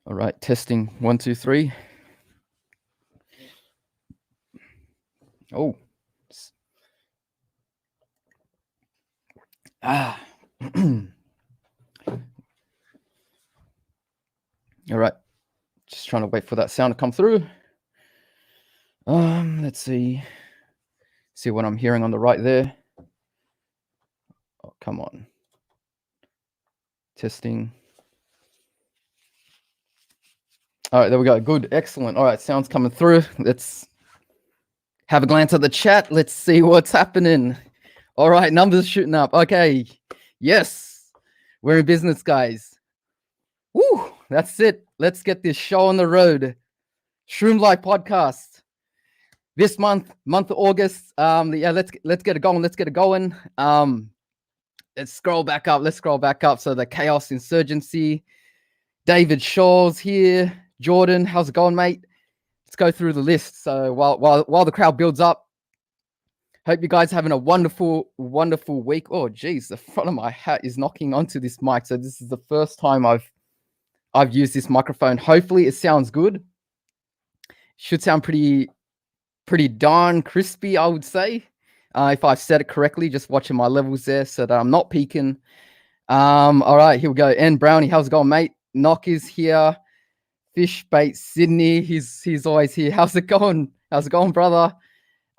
All right, testing 1, 2, 3. Oh. Ah. All right. Just trying to wait for that sound to come through. Let's see. See what I'm hearing on the right there. Oh, come on. Testing. All right, there we go. Good, excellent. All right, sound's coming through. Let's have a glance at the chat. Let's see what's happening. All right, numbers shooting up. Okay, yes, we're in business, guys. Woo, that's it. Let's get this show on the road. Shroom Live podcast. This month of August. Yeah, let's get it going. Let's get it going. Let's scroll back up. So the Chaos Insurgency. David Shaw's here. Jordan, how's it going, mate? Let's go through the list. So while the crowd builds up, hope you guys having a wonderful week. Oh, geez, the front of my hat is knocking onto this mic. So this is the first time I've used this microphone. Hopefully it sounds good. Should sound pretty darn crispy, I would say. If I've said it correctly, just watching my levels there so that I'm not peaking. All right, here we go. N Brownie, how's it going, mate? Knock is here. Fish Bait Sydney, he's always here. How's it going? Brother?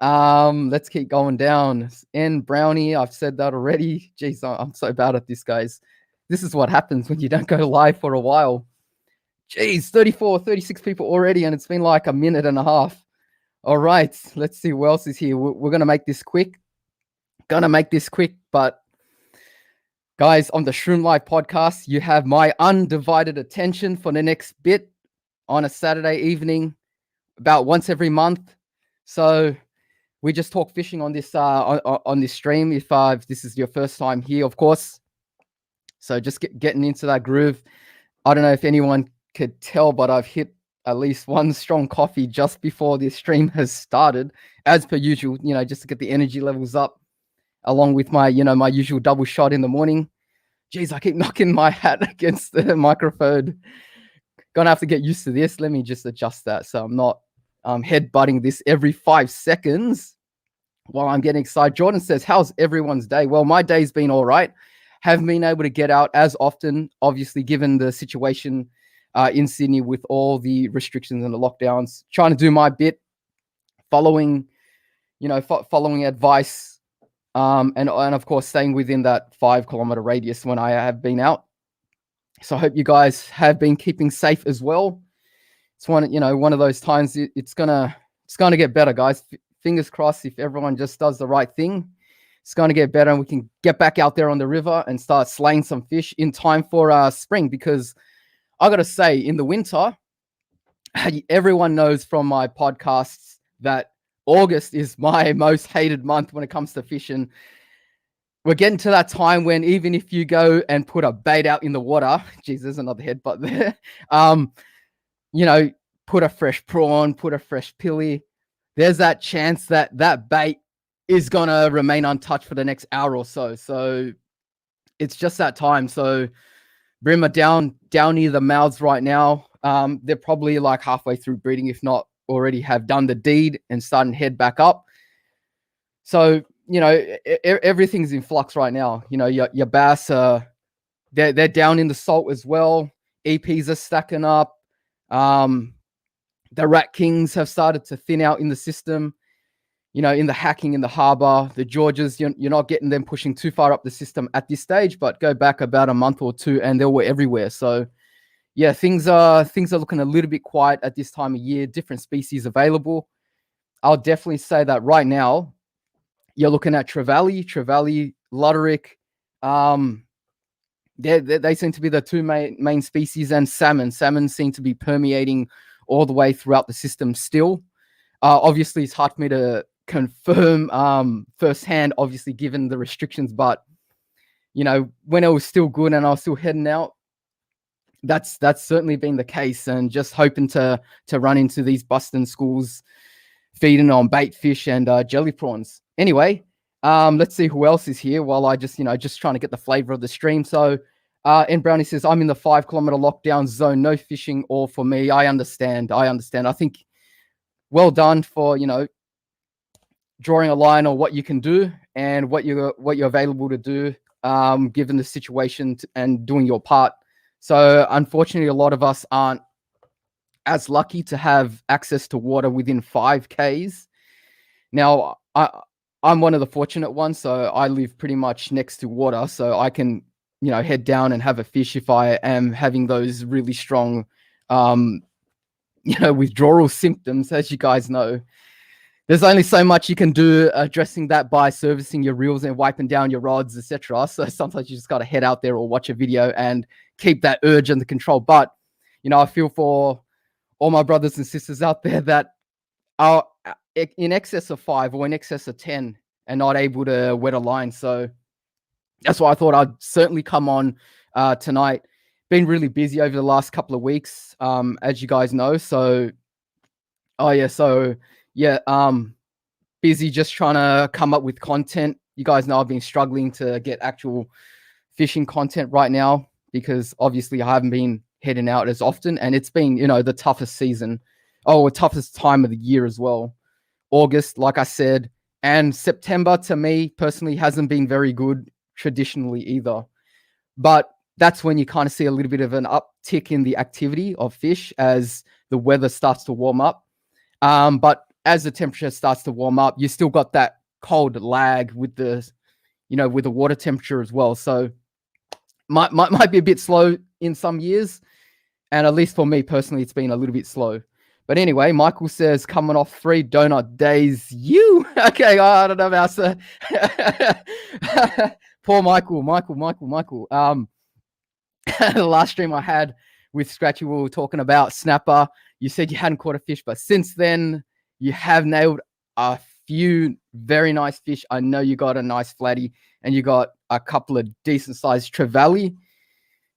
Let's keep going down. N Brownie, I've said that already. Jeez, I'm so bad at this, guys. This is what happens when you don't go live for a while. Jeez, 34, 36 people already, and it's been like a minute and a half. All right, let's see who else is here. We're gonna make this quick. But guys, on the Shroom Live podcast, you have my undivided attention for the next bit on a Saturday evening, about once every month. So we just talk fishing on this on this stream. If this is your first time here, of course. So just getting into that groove. I don't know if anyone could tell, but I've hit at least one strong coffee just before this stream has started, as per usual. Just to get the energy levels up, along with my my usual double shot in the morning. Jeez, I keep knocking my hat against the microphone. Gonna have to get used to this. Let me just adjust that so I'm not head-butting this every 5 seconds while I'm getting excited. Jordan says, how's everyone's day? Well, my day's been all right. Haven't been able to get out as often, obviously, given the situation in Sydney with all the restrictions and the lockdowns. Trying to do my bit, following advice, and of course, staying within that 5 kilometer radius when I have been out. So I hope you guys have been keeping safe as well. It's one of those times. It's gonna get better, guys. Fingers crossed. If everyone just does the right thing, it's gonna get better, and we can get back out there on the river and start slaying some fish in time for spring. Because I gotta say, in the winter, everyone knows from my podcasts that August is my most hated month when it comes to fishing. We're getting to that time when even if you go and put a bait out in the water, geez, there's another headbutt there. Put a fresh prawn, put a fresh pilly. There's that chance that that bait is gonna remain untouched for the next hour or so. So it's just that time. So brim are down near the mouths right now. They're probably like halfway through breeding, if not already have done the deed and starting to head back up. So everything's in flux right now. Your bass, they're down in the salt as well. EPs are stacking up. The Rat Kings have started to thin out in the system. In the Hacking, in the harbour, the Georges, you're not getting them pushing too far up the system at this stage. But go back about a month or two, and they were everywhere. So yeah, things are looking a little bit quiet at this time of year. Different species available. I'll definitely say that right now, you're looking at Trevally, Ludderick. They seem to be the two main species, and salmon. Salmon seem to be permeating all the way throughout the system still. Obviously, it's hard for me to confirm firsthand, obviously, given the restrictions. But, when it was still good and I was still heading out, that's certainly been the case. And just hoping to run into these busting schools feeding on bait fish and jelly prawns. Anyway, let's see who else is here while I just trying to get the flavor of the stream. So And Brownie says, I'm in the 5-kilometer lockdown zone, no fishing or for me. I understand. I think well done for, drawing a line on what you can do and what you're available to do, given the situation and doing your part. So unfortunately, a lot of us aren't as lucky to have access to water within 5Ks. Now, I'm one of the fortunate ones, so I live pretty much next to water, so I can, head down and have a fish if I am having those really strong, withdrawal symptoms, as you guys know. There's only so much you can do addressing that by servicing your reels and wiping down your rods, etc. So sometimes you just got to head out there or watch a video and keep that urge under control. But, I feel for all my brothers and sisters out there that are in excess of 5 or in excess of 10 and not able to wet a line. So that's why I thought I'd certainly come on tonight. Been really busy over the last couple of weeks, as you guys know. So, busy just trying to come up with content. You guys know I've been struggling to get actual fishing content right now because obviously I haven't been heading out as often, and it's been, the toughest season. The toughest time of the year as well. August, like I said, and September to me personally hasn't been very good traditionally either. But that's when you kind of see a little bit of an uptick in the activity of fish as the weather starts to warm up. But as the temperature starts to warm up, you still got that cold lag with the, with the water temperature as well. So might be a bit slow in some years. And at least for me personally, it's been a little bit slow. But anyway, Michael says, coming off 3 donut days, you. Okay, I don't know about poor Michael. The last stream I had with Scratchy, we were talking about snapper. You said you hadn't caught a fish, but since then, you have nailed a few very nice fish. I know you got a nice flatty, and you got a couple of decent-sized trevally.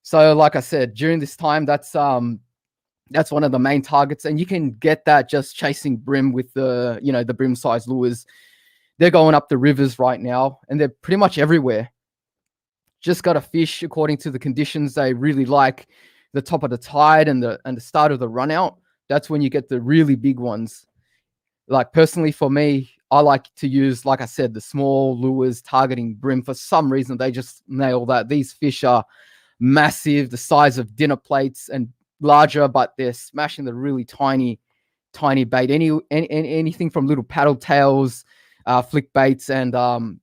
So, like I said, during this time, that's one of the main targets, and you can get that just chasing brim with the, the brim size lures. They're going up the rivers right now, and they're pretty much everywhere. Just got to fish according to the conditions they really like, the top of the tide and the start of the run out. That's when you get the really big ones. Like personally for me, I like to use, like I said, the small lures targeting brim. For some reason, they just nail that. These fish are massive, the size of dinner plates and larger, but they're smashing the really tiny bait. Anything from little paddle tails, flick baits, and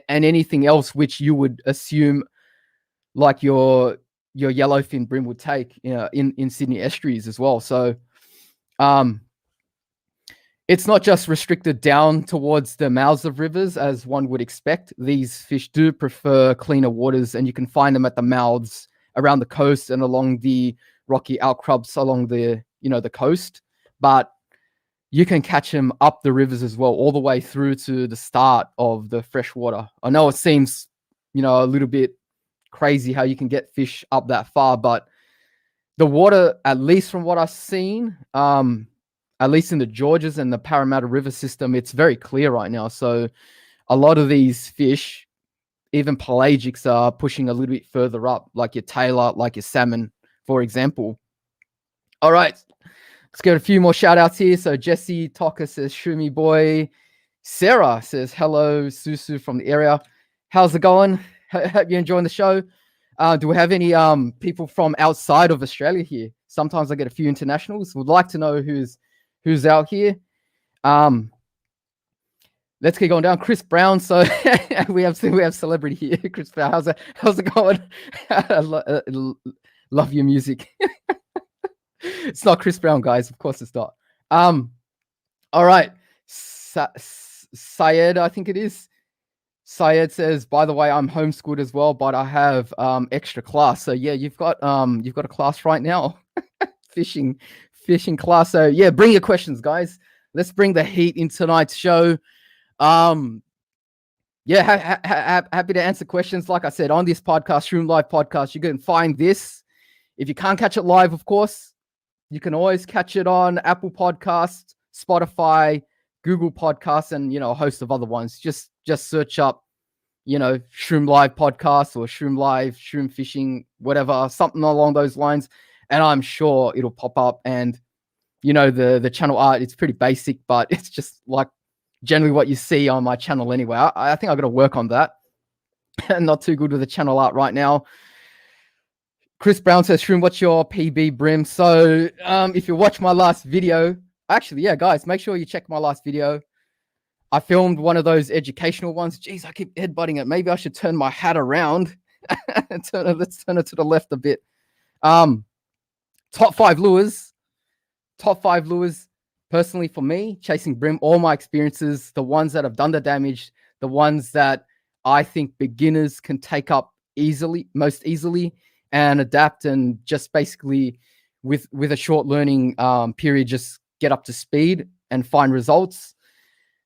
anything else which you would assume like your yellowfin brim would take, in Sydney estuaries as well. So it's not just restricted down towards the mouths of rivers as one would expect. These fish do prefer cleaner waters, and you can find them at the mouths around the coast and along the rocky outcrops along the, the coast. But you can catch them up the rivers as well, all the way through to the start of the freshwater. I know it seems, a little bit crazy how you can get fish up that far, but the water, at least from what I've seen, at least in the Georges and the Parramatta River system, it's very clear right now. So a lot of these fish, even pelagics, are pushing a little bit further up, like your tailor, like your salmon, for example. All right, let's get a few more shout outs here. So Jesse Tocker says, Shroomie boy. Sarah says, hello, Susu from the area. How's it going? Hope you're enjoying the show. Do we have any people from outside of Australia here? Sometimes I get a few internationals. Would like to know who's out here. Let's keep going down. Chris Brown. So we have celebrity here. Chris Brown. How's it going? Love your music. It's not Chris Brown, guys. Of course it's not. All right. Syed, I think it is. Syed says, by the way, I'm homeschooled as well, but I have extra class. So yeah, you've got a class right now. fishing class. So yeah, bring your questions, guys. Let's bring the heat in tonight's show. Happy to answer questions. Like I said, on this podcast, Shroom Live podcast, you can find this. If you can't catch it live, of course, you can always catch it on Apple Podcasts, Spotify, Google Podcasts, and a host of other ones. Just search up Shroom Live podcast or Shroom Live, Shroom Fishing, whatever, something along those lines. And I'm sure it'll pop up. And, the channel art, it's pretty basic, but it's just like generally what you see on my channel anyway. I think I've got to work on that. Not too good with the channel art right now. Chris Brown says, Shroom, what's your PB brim? So if you watch my last video, actually, yeah, guys, make sure you check my last video. I filmed one of those educational ones. Jeez, I keep headbutting it. Maybe I should turn my hat around. Let's turn it to the left a bit. Top five lures. Personally for me, chasing brim, all my experiences, the ones that have done the damage, the ones that I think beginners can take up most easily and adapt, and just basically with a short learning period, just get up to speed and find results.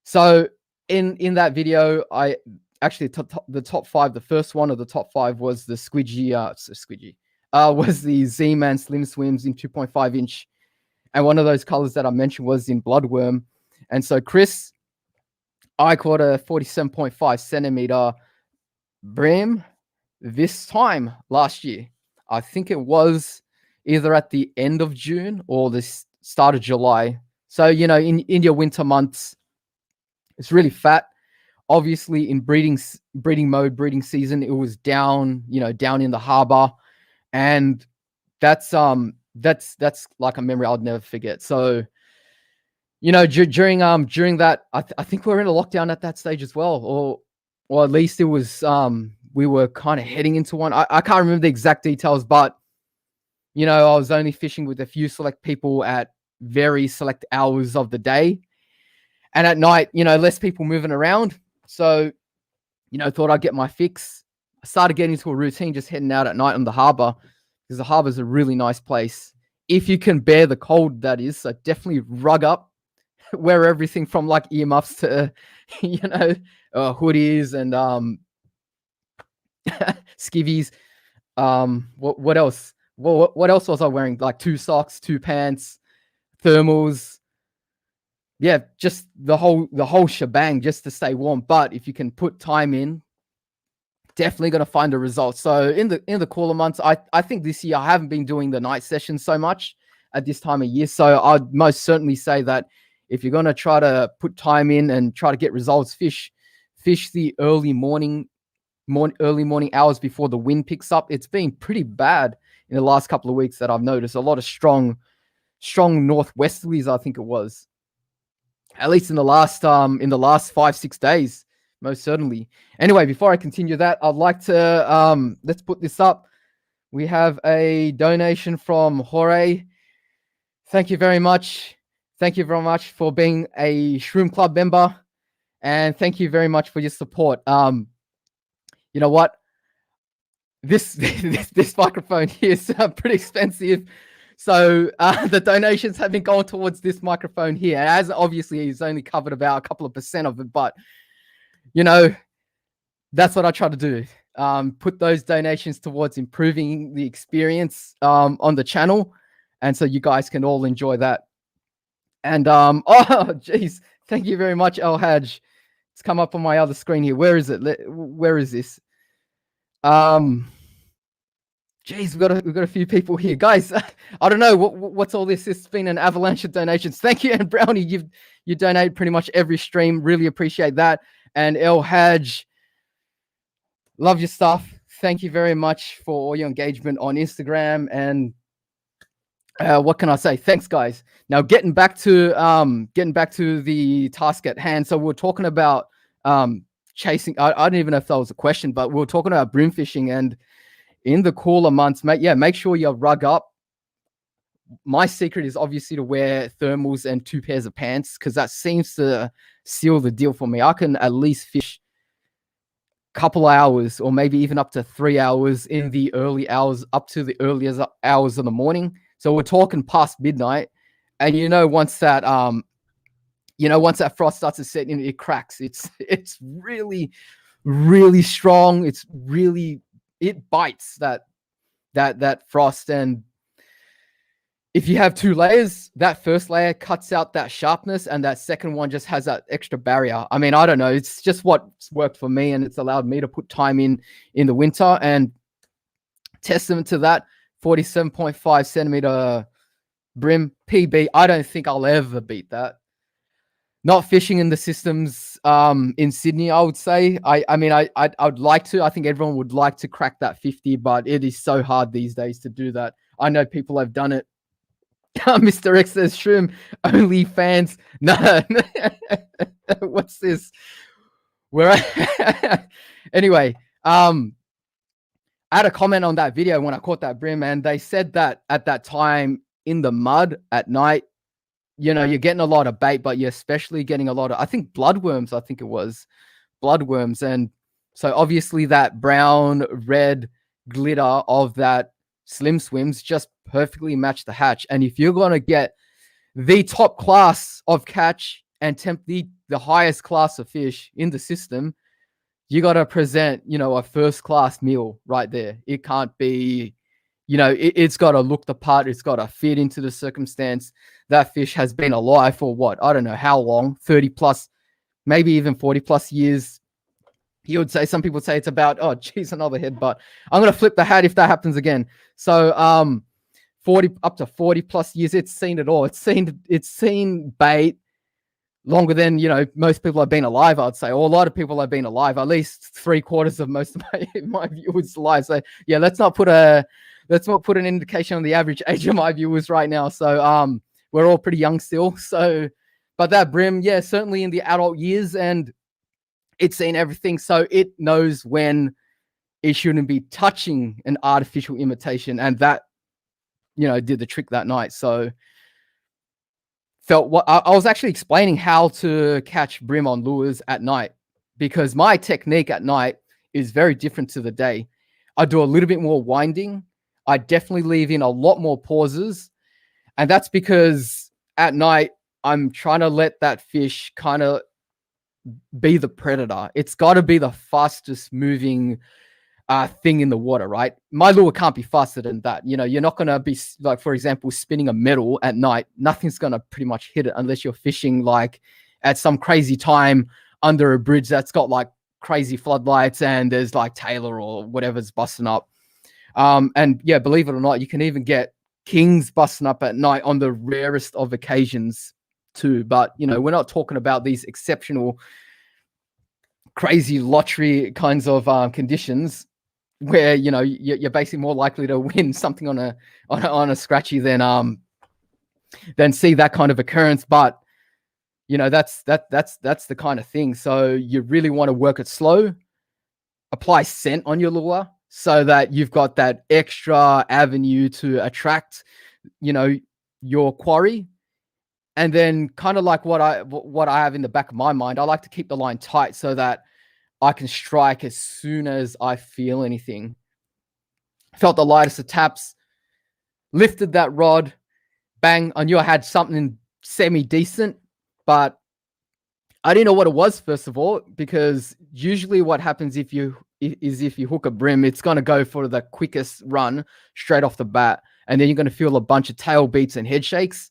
So in that video, I actually the top five, the first one of the top five was the was the Z-Man Slim Swims in 2.5 inch. And one of those colors that I mentioned was in Bloodworm. And so Chris, I caught a 47.5 centimeter brim this time last year. I think it was either at the end of June or the start of July. So, in your winter months, it's really fat. Obviously, in breeding season, it was down in the harbor, and that's like a memory I'll never forget. So, during that, I think we were in a lockdown at that stage as well, or at least it was we were kind of heading into one. I can't remember the exact details, but I was only fishing with a few select people at very select hours of the day. And at night, less people moving around. So, thought I'd get my fix. I started getting into a routine, just heading out at night on the harbor, because the harbor is a really nice place. If you can bear the cold, that is. So definitely rug up, wear everything from like earmuffs to, hoodies and skivvies. What else? What else was I wearing? Like 2 socks, 2 pants, thermals. Yeah, just the whole shebang just to stay warm. But if you can put time in, definitely going to find a result. So in the cooler months, I think this year I haven't been doing the night sessions so much at this time of year. So I'd most certainly say that if you're going to try to put time in and try to get results, fish the early morning hours before the wind picks up. It's been pretty bad in the last couple of weeks that I've noticed. A lot of strong northwesterlies, I think it was. At least in the last 5-6 days, most certainly. Anyway, before I continue that, I'd like to let's put this up. We have a donation from Jorge. Thank you very much. Thank you very much for being a Shroom Club member, and thank you very much for your support. You know what? This microphone here is pretty expensive. So the donations have been going towards this microphone here. As obviously he's only covered about a couple of % of it, but that's what I try to do. Put those donations towards improving the experience on the channel, and so you guys can all enjoy that. And oh geez, thank you very much, El Haj. It's come up on my other screen here. Where is it? Where is this? Geez, we've got a few people here, guys. I don't know what's all this. It's been an avalanche of donations. Thank you, and Brownie, you donate pretty much every stream. Really appreciate that. And El Haj, love your stuff. Thank you very much for all your engagement on Instagram. And what can I say? Thanks, guys. Now getting back to the task at hand. So we're talking about chasing. I don't even know if that was a question, but we're talking about brim fishing. And in the cooler months, make sure you rug up. My secret is obviously to wear thermals and 2 pairs of pants, because that seems to seal the deal for me. I can at least fish a couple hours, or maybe even up to 3 hours in the early hours, up to the earliest hours of the morning. So we're talking past midnight, and once that frost starts to set in, it cracks. It's really, really strong. It bites that frost, and if you have 2 layers, that first layer cuts out that sharpness and that second one just has that extra barrier. I mean, I don't know. It's just what's worked for me, and it's allowed me to put time in the winter. And testament to that, 47.5 centimeter brim PB. I don't think I'll ever beat that. Not fishing in the systems in Sydney, I would say. I mean, I'd like to. I think everyone would like to crack that 50, but it is so hard these days to do that. I know people have done it. Mr. X says, Shroom, only fans. No. What's this? Where anyway, I had a comment on that video when I caught that brim, and they said that at that time in the mud at night, you know, you're getting a lot of bait, but you're especially getting a lot of, I think, bloodworms. I think it was bloodworms. And so obviously that brown, red glitter of that Slim Swims just perfectly match the hatch. And if you're going to get the top class of catch and tempt the highest class of fish in the system, you got to present, you know, a first class meal right there. It can't be, you know, it's got to look the part. It's got to fit into the circumstance. That fish has been alive for what? I don't know how long, 30 plus, maybe even 40 plus years. You would say, some people say it's about, oh, geez, another headbutt. I'm going to flip the hat if that happens again. So 40 up to 40 plus years, it's seen it all. It's seen bait longer than, you know, most people have been alive, I'd say, or a lot of people have been alive, at least 3/4 of most of my viewers alive. So yeah, let's not put an indication on the average age of my viewers right now. So we're all pretty young still. So, but that brim, yeah, certainly in the adult years, and it's seen everything. So it knows when it shouldn't be touching an artificial imitation. And that, you know, did the trick that night. So felt what I was actually explaining how to catch brim on lures at night, because my technique at night is very different to the day. I do a little bit more winding. I definitely leave in a lot more pauses. And that's because at night, I'm trying to let that fish kind of be the predator. It's got to be the fastest moving thing in the water, right? My lure can't be faster than that. You know, you're not going to be, like, for example, spinning a metal at night. Nothing's going to pretty much hit it unless you're fishing like at some crazy time under a bridge that's got like crazy floodlights and there's like Taylor or whatever's busting up. And yeah, believe it or not, you can even get kings busting up at night on the rarest of occasions too. But, you know, we're not talking about these exceptional, crazy lottery kinds of conditions where, you know, you're basically more likely to win something on a scratchy than see that kind of occurrence. But, you know, that's the kind of thing. So you really want to work it slow, apply scent on your lure so that you've got that extra avenue to attract, you know, your quarry. And then kind of like what I have in the back of my mind, I like to keep the line tight so that I can strike as soon as I feel anything. Felt the lightest of taps, lifted that rod, bang. I knew I had something semi-decent, but I didn't know what it was, first of all, because usually what happens if you hook a brim, it's going to go for the quickest run straight off the bat. And then you're going to feel a bunch of tail beats and head shakes.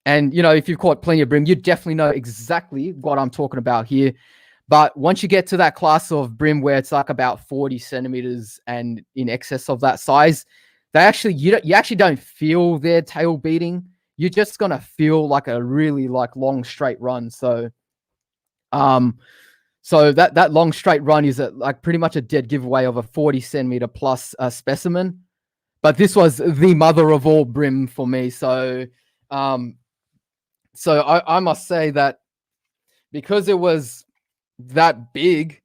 And, you know, if you've caught plenty of brim, you definitely know exactly what I'm talking about here. But once you get to that class of brim where it's like about 40 centimeters and in excess of that size, you actually don't feel their tail beating. You're just going to feel like a really like long straight run. So that long straight run is like pretty much a dead giveaway of a 40 centimeter plus specimen. But this was the mother of all brim for me. So I must say that because it was that big,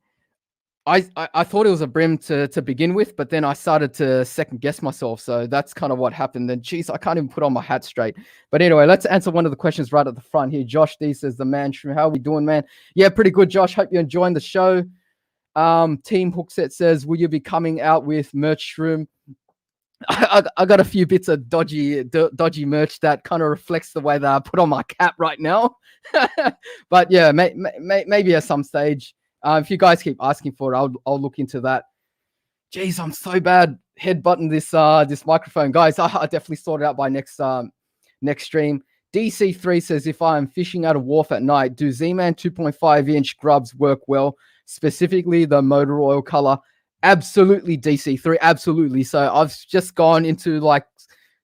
I thought it was a brim to begin with, but then I started to second guess myself. So that's kind of what happened. Then, geez, I can't even put on my hat straight. But anyway, let's answer one of the questions right at the front here. Josh D says, the man Shroom, how are we doing, man? Yeah, pretty good, Josh. Hope you're enjoying the show. Team Hookset says, will you be coming out with merch, Shroom? I got a few bits of dodgy merch that kind of reflects the way that I put on my cap right now. But yeah, maybe at some stage. If you guys keep asking for it, I'll look into that. Jeez, I'm so bad. headbutting this microphone, guys. I definitely sort it out by next stream. DC3 says, if I'm fishing out of wharf at night, do Z-Man 2.5-inch grubs work well? Specifically, the motor oil color. Absolutely, DC3. Absolutely. So I've just gone into like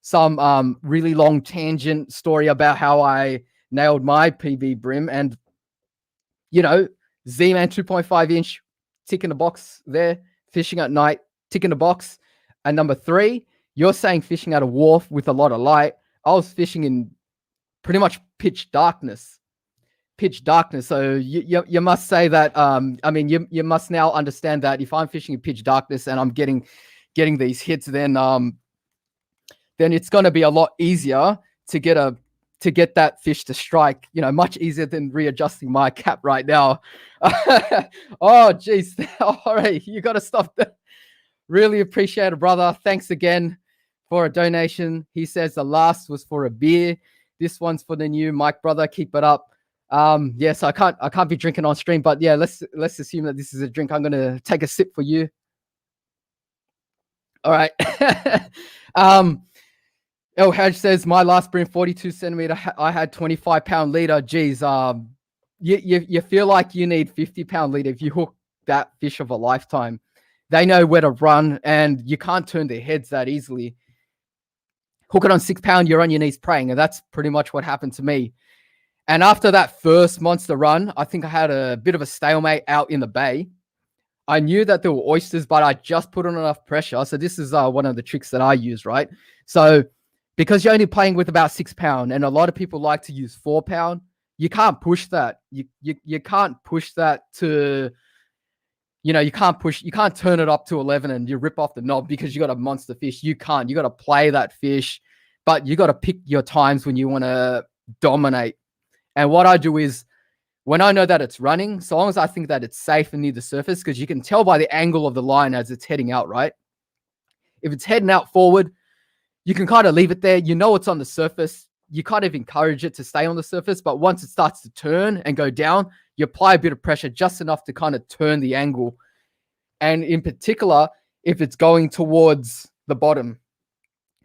some really long tangent story about how I nailed my PB brim, and you know, Z-Man 2.5-inch, tick in the box there. Fishing at night, tick in the box. And number 3, you're saying fishing at a wharf with a lot of light. I was fishing in pretty much pitch darkness. So you must say that. I mean, you must now understand that if I'm fishing in pitch darkness and I'm getting these hits, then it's going to be a lot easier to get that fish to strike. You know, much easier than readjusting my cap right now. Oh, geez. All right, you got to stop that. Really appreciate it, brother. Thanks again for a donation. He says the last was for a beer. This one's for the new Mike, brother. Keep it up. Yes, I can't be drinking on stream, but yeah, let's assume that this is a drink. I'm gonna take a sip for you. All right. El Haj says my last brim 42 centimeter. I had 25-pound leader. Geez, you feel like you need 50-pound leader if you hook that fish of a lifetime. They know where to run, and you can't turn their heads that easily. Hook it on 6-pound, you're on your knees praying, and that's pretty much what happened to me. And after that first monster run, I think I had a bit of a stalemate out in the bay. I knew that there were oysters, but I just put on enough pressure. So this is one of the tricks that I use, right? So because you're only playing with about 6-pound, and a lot of people like to use 4-pound, you can't push that. You can't push that to, you can't turn it up to 11 and you rip off the knob because you got a monster fish. You can't. You got to play that fish, but you got to pick your times when you want to dominate. And what I do is, when I know that it's running, so long as I think that it's safe and near the surface, because you can tell by the angle of the line as it's heading out, right? If it's heading out forward, you can kind of leave it there. You know it's on the surface. You kind of encourage it to stay on the surface, but once it starts to turn and go down, you apply a bit of pressure, just enough to kind of turn the angle. And in particular, if it's going towards the bottom.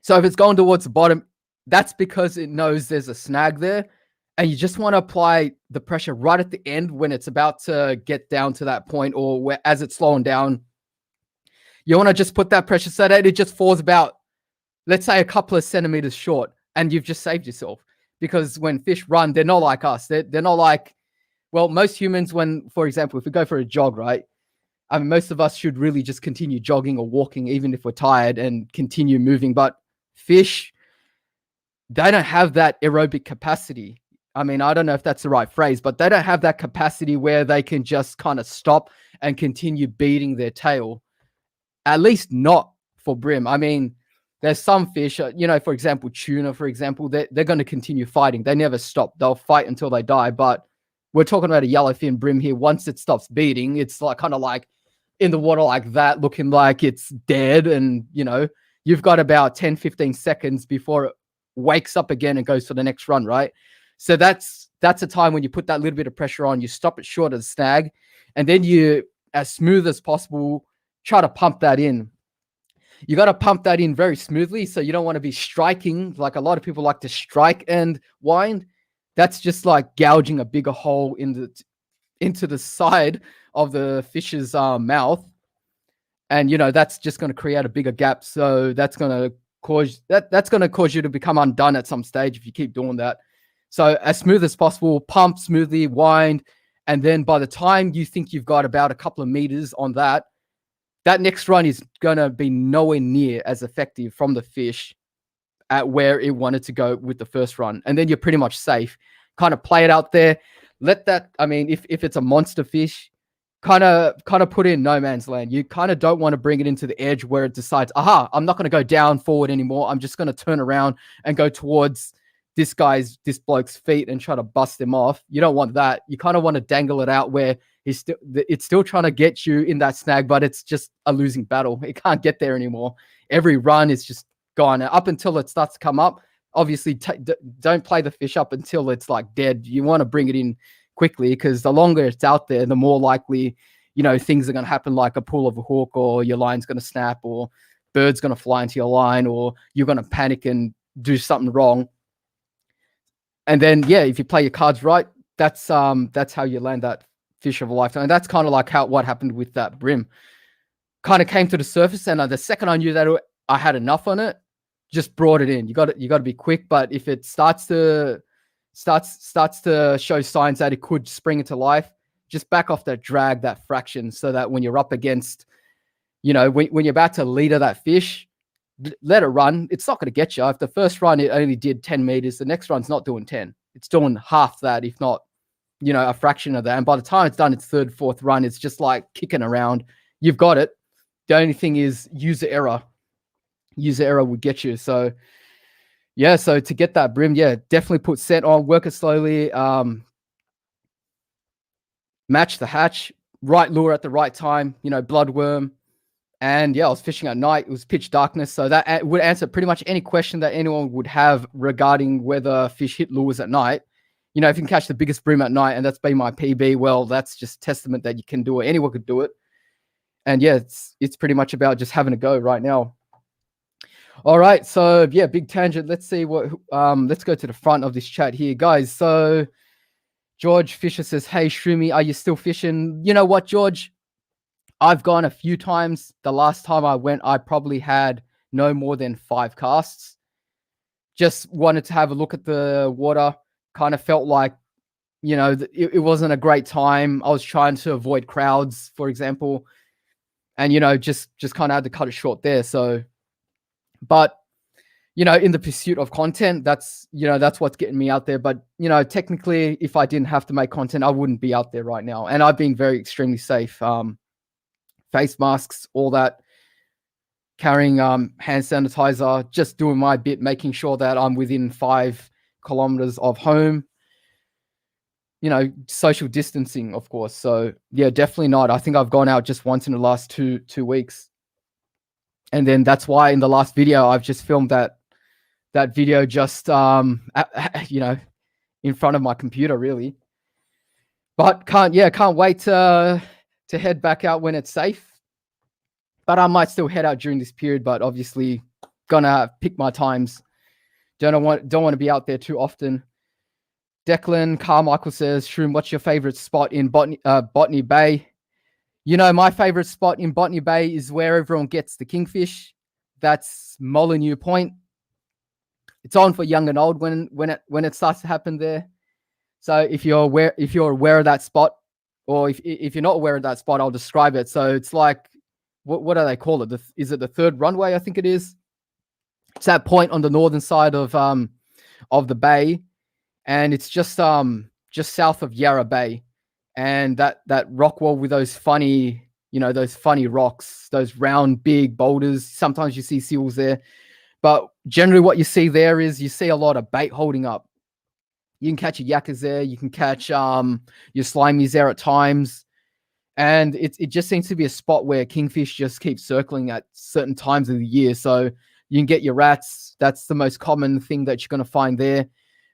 So if it's going towards the bottom, that's because it knows there's a snag there. And you just want to apply the pressure right at the end when it's about to get down to that point, or where as it's slowing down. You want to just put that pressure so that it just falls about, let's say, a couple of centimeters short, and you've just saved yourself. Because when fish run, they're not like us. They're not like, well, most humans, when, for example, if we go for a jog, right? I mean, most of us should really just continue jogging or walking, even if we're tired, and continue moving. But fish, they don't have that aerobic capacity. I mean, I don't know if that's the right phrase, but they don't have that capacity where they can just kind of stop and continue beating their tail. At least not for brim. I mean, there's some fish, for example, tuna, for example, they're going to continue fighting. They never stop. They'll fight until they die. But we're talking about a yellowfin brim here. Once it stops beating, it's like kind of like in the water like that, looking like it's dead. And, you've got about 10, 15 seconds before it wakes up again and goes for the next run, right? So that's a time when you put that little bit of pressure on, you stop it short of the snag, and then you, as smooth as possible, try to pump that in. You got to pump that in very smoothly, so you don't want to be striking. Like a lot of people like to strike and wind. That's just like gouging a bigger hole into the side of the fish's mouth. And, that's just going to create a bigger gap. So that's going to cause you to become undone at some stage if you keep doing that. So as smooth as possible, pump smoothly, wind, and then by the time you think you've got about a couple of meters on that next run is going to be nowhere near as effective from the fish at where it wanted to go with the first run. And then you're pretty much safe. Kind of play it out there. Let that, I mean, if it's a monster fish, kind of put it in no man's land. You kind of don't want to bring it into the edge where it decides, I'm not going to go down forward anymore. I'm just going to turn around and go towards this bloke's feet and try to bust him off. You don't want that. You kind of want to dangle it out where it's still trying to get you in that snag, but it's just a losing battle. It can't get there anymore. Every run is just gone up until it starts to come up. Obviously, don't play the fish up until it's like dead. You want to bring it in quickly, because the longer it's out there, the more likely, things are going to happen, like a pull of a hook, or your line's going to snap, or bird's going to fly into your line, or you're going to panic and do something wrong. And then, yeah, if you play your cards right, that's how you land that fish of a lifetime. And that's kind of like what happened with that brim. Kind of came to the surface, and the second I knew that I had enough on it, just brought it in. You got to be quick, but if it starts to show signs that it could spring into life, just back off that drag, that fraction, so that when you're up against, when you're about to leader that fish, let it run. It's not going to get you. If the first run it only did 10 meters, the next run's not doing 10. It's doing half that, if not, a fraction of that. And by the time it's done its third, fourth run, it's just like kicking around. You've got it. The only thing is user error. User error would get you. So, yeah, so to get that brim, yeah, definitely put scent on, work it slowly, match the hatch, right lure at the right time, bloodworm. And yeah, I was fishing at night. It was pitch darkness. So that would answer pretty much any question that anyone would have regarding whether fish hit lures at night. If you can catch the biggest brim at night, and that's been my PB, well, that's just testament that you can do it. Anyone could do it. And yeah, it's pretty much about just having a go right now. All right, so yeah, big tangent. Let's see let's go to the front of this chat here, guys. So George Fisher says, "Hey Shroomy, are you still fishing?" You know what, George? I've gone a few times. The last time I went, I probably had no more than 5 casts. Just wanted to have a look at the water. Kind of felt like, it wasn't a great time. I was trying to avoid crowds, for example. And, just kind of had to cut it short there. So, but, in the pursuit of content, that's what's getting me out there. But, technically, if I didn't have to make content, I wouldn't be out there right now. And I've been extremely safe. Face masks, all that, carrying hand sanitizer, just doing my bit, making sure that I'm within 5 kilometers of home. Social distancing, of course. So yeah, definitely not. I think I've gone out just once in the last two weeks. And then that's why in the last video, I've just filmed that video just, in front of my computer, really. But can't wait to head back out when it's safe. But I might still head out during this period, but obviously gonna pick my times. Don't want to be out there too often. Declan Carmichael says, Shroom, what's your favorite spot in Botany Bay? My favorite spot in Botany Bay is where everyone gets the kingfish. That's Molyneux Point. It's on for young and old when it starts to happen there. So if you're aware of that spot, or if you're not aware of that spot, I'll describe it. So it's like, what do they call it? Is it the third runway? I think it is. It's that point on the northern side of the bay, and it's just south of Yarra Bay, and that rock wall with those funny rocks, those round big boulders. Sometimes you see seals there, but generally what you see there is you see a lot of bait holding up. You can catch your yakkers there. You can catch your slimies there at times. And it just seems to be a spot where kingfish just keep circling at certain times of the year. So you can get your rats. That's the most common thing that you're going to find there.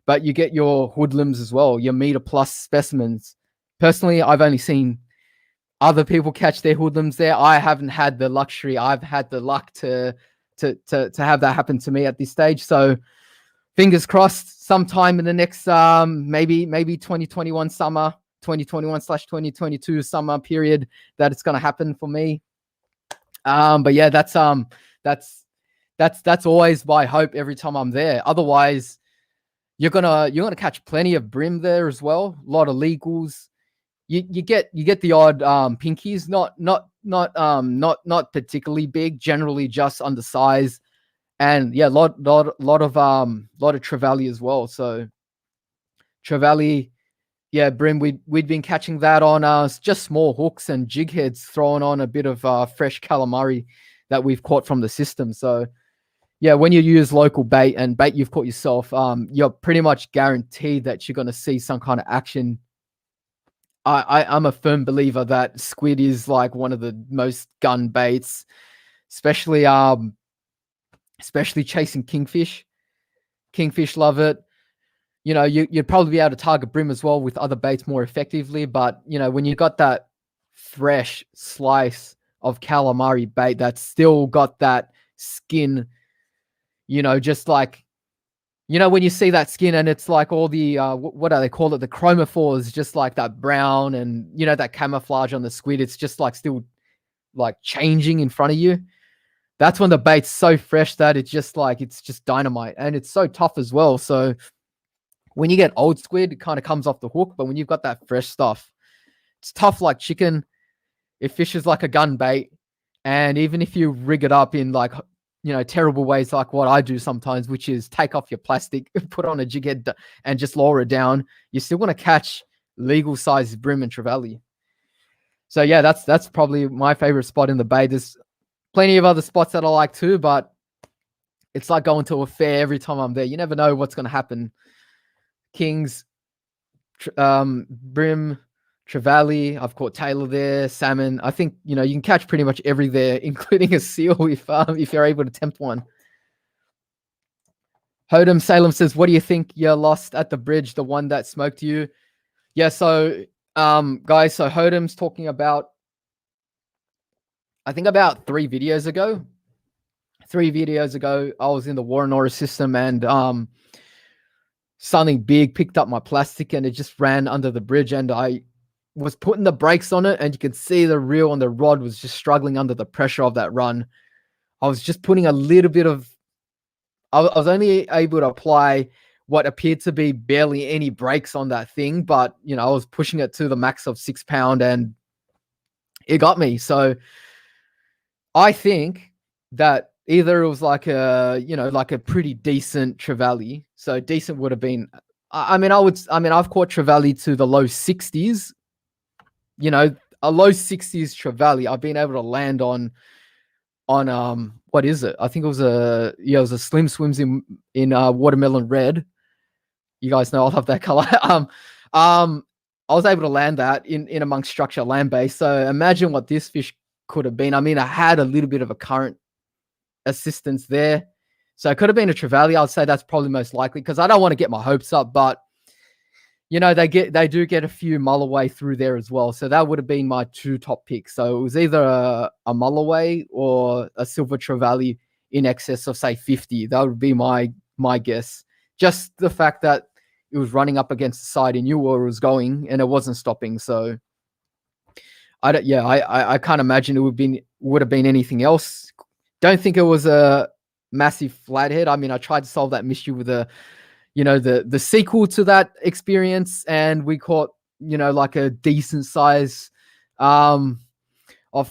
But you get your hoodlums as well, your meter plus specimens. Personally, I've only seen other people catch their hoodlums there. I haven't had the luxury. I've had the luck to have that happen to me at this stage. So fingers crossed, sometime in the next maybe 2021 summer, 2021/2022 summer period, that it's going to happen for me. But yeah, that's always my hope every time I'm there. Otherwise, you're gonna catch plenty of brim there as well. A lot of legals. You get the odd pinkies, not particularly big, generally just undersized, and yeah, lot of trevally as well. So trevally. Yeah, brim, we'd been catching that on just small hooks and jig heads, throwing on a bit of fresh calamari that we've caught from the system. So, yeah, when you use local bait and bait you've caught yourself, you're pretty much guaranteed that you're going to see some kind of action. I'm a firm believer that squid is like one of the most gun baits, especially chasing kingfish. Kingfish love it. You'd probably be able to target brim as well with other baits more effectively. But, when you got that fresh slice of calamari bait that's still got that skin, just like, when you see that skin and it's like all the, what do they call it? The chromophores, just like that brown and, that camouflage on the squid. It's just like still like changing in front of you. That's when the bait's so fresh that it's just dynamite, and it's so tough as well. So when you get old squid, it kind of comes off the hook, but when you've got that fresh stuff, it's tough like chicken. It fishes like a gun bait. And even if you rig it up in like, terrible ways like what I do sometimes, which is take off your plastic, put on a jig head and just lower it down, you still want to catch legal size brim and trevally. So yeah, that's probably my favorite spot in the bay. There's plenty of other spots that I like too, but it's like going to a fair every time I'm there. You never know what's going to happen. Kings, brim, trevally. I've caught tailor there, salmon. I think you can catch pretty much every there, including a seal if you're able to tempt one. Hodem Salem says, "What do you think you lost at the bridge? The one that smoked you?" Yeah. So, guys, so Hodem's talking about, I think about 3 videos ago. 3 videos ago, I was in the Warrenora system and something big picked up my plastic and it just ran under the bridge, and I was putting the brakes on it, and you can see the reel on the rod was just struggling under the pressure of that run. I was just putting a little bit of, I was only able to apply what appeared to be barely any brakes on that thing, but I was pushing it to the max of 6 pound and it got me. So I think that either it was like a pretty decent trevally. So decent would have been, I've caught trevally to the low 60s, a low 60s trevally. I've been able to land on what is it? I think it was a Slim Swims in watermelon red. You guys know I love that color. I was able to land that in amongst structure land base. So imagine what this fish could have been. I mean, I had a little bit of a current assistance there. So it could have been a trevally. I'd say that's probably most likely, because I don't want to get my hopes up, but they do get a few mulloway through there as well. So that would have been my 2 top picks. So it was either a mulloway or a silver trevally in excess of say 50. That would be my guess. Just the fact that it was running up against the side, and knew where it was going and it wasn't stopping. So I can't imagine it would have been anything else. Don't think it was a massive flathead. I mean, I tried to solve that mystery with the sequel to that experience, and we caught like a decent size of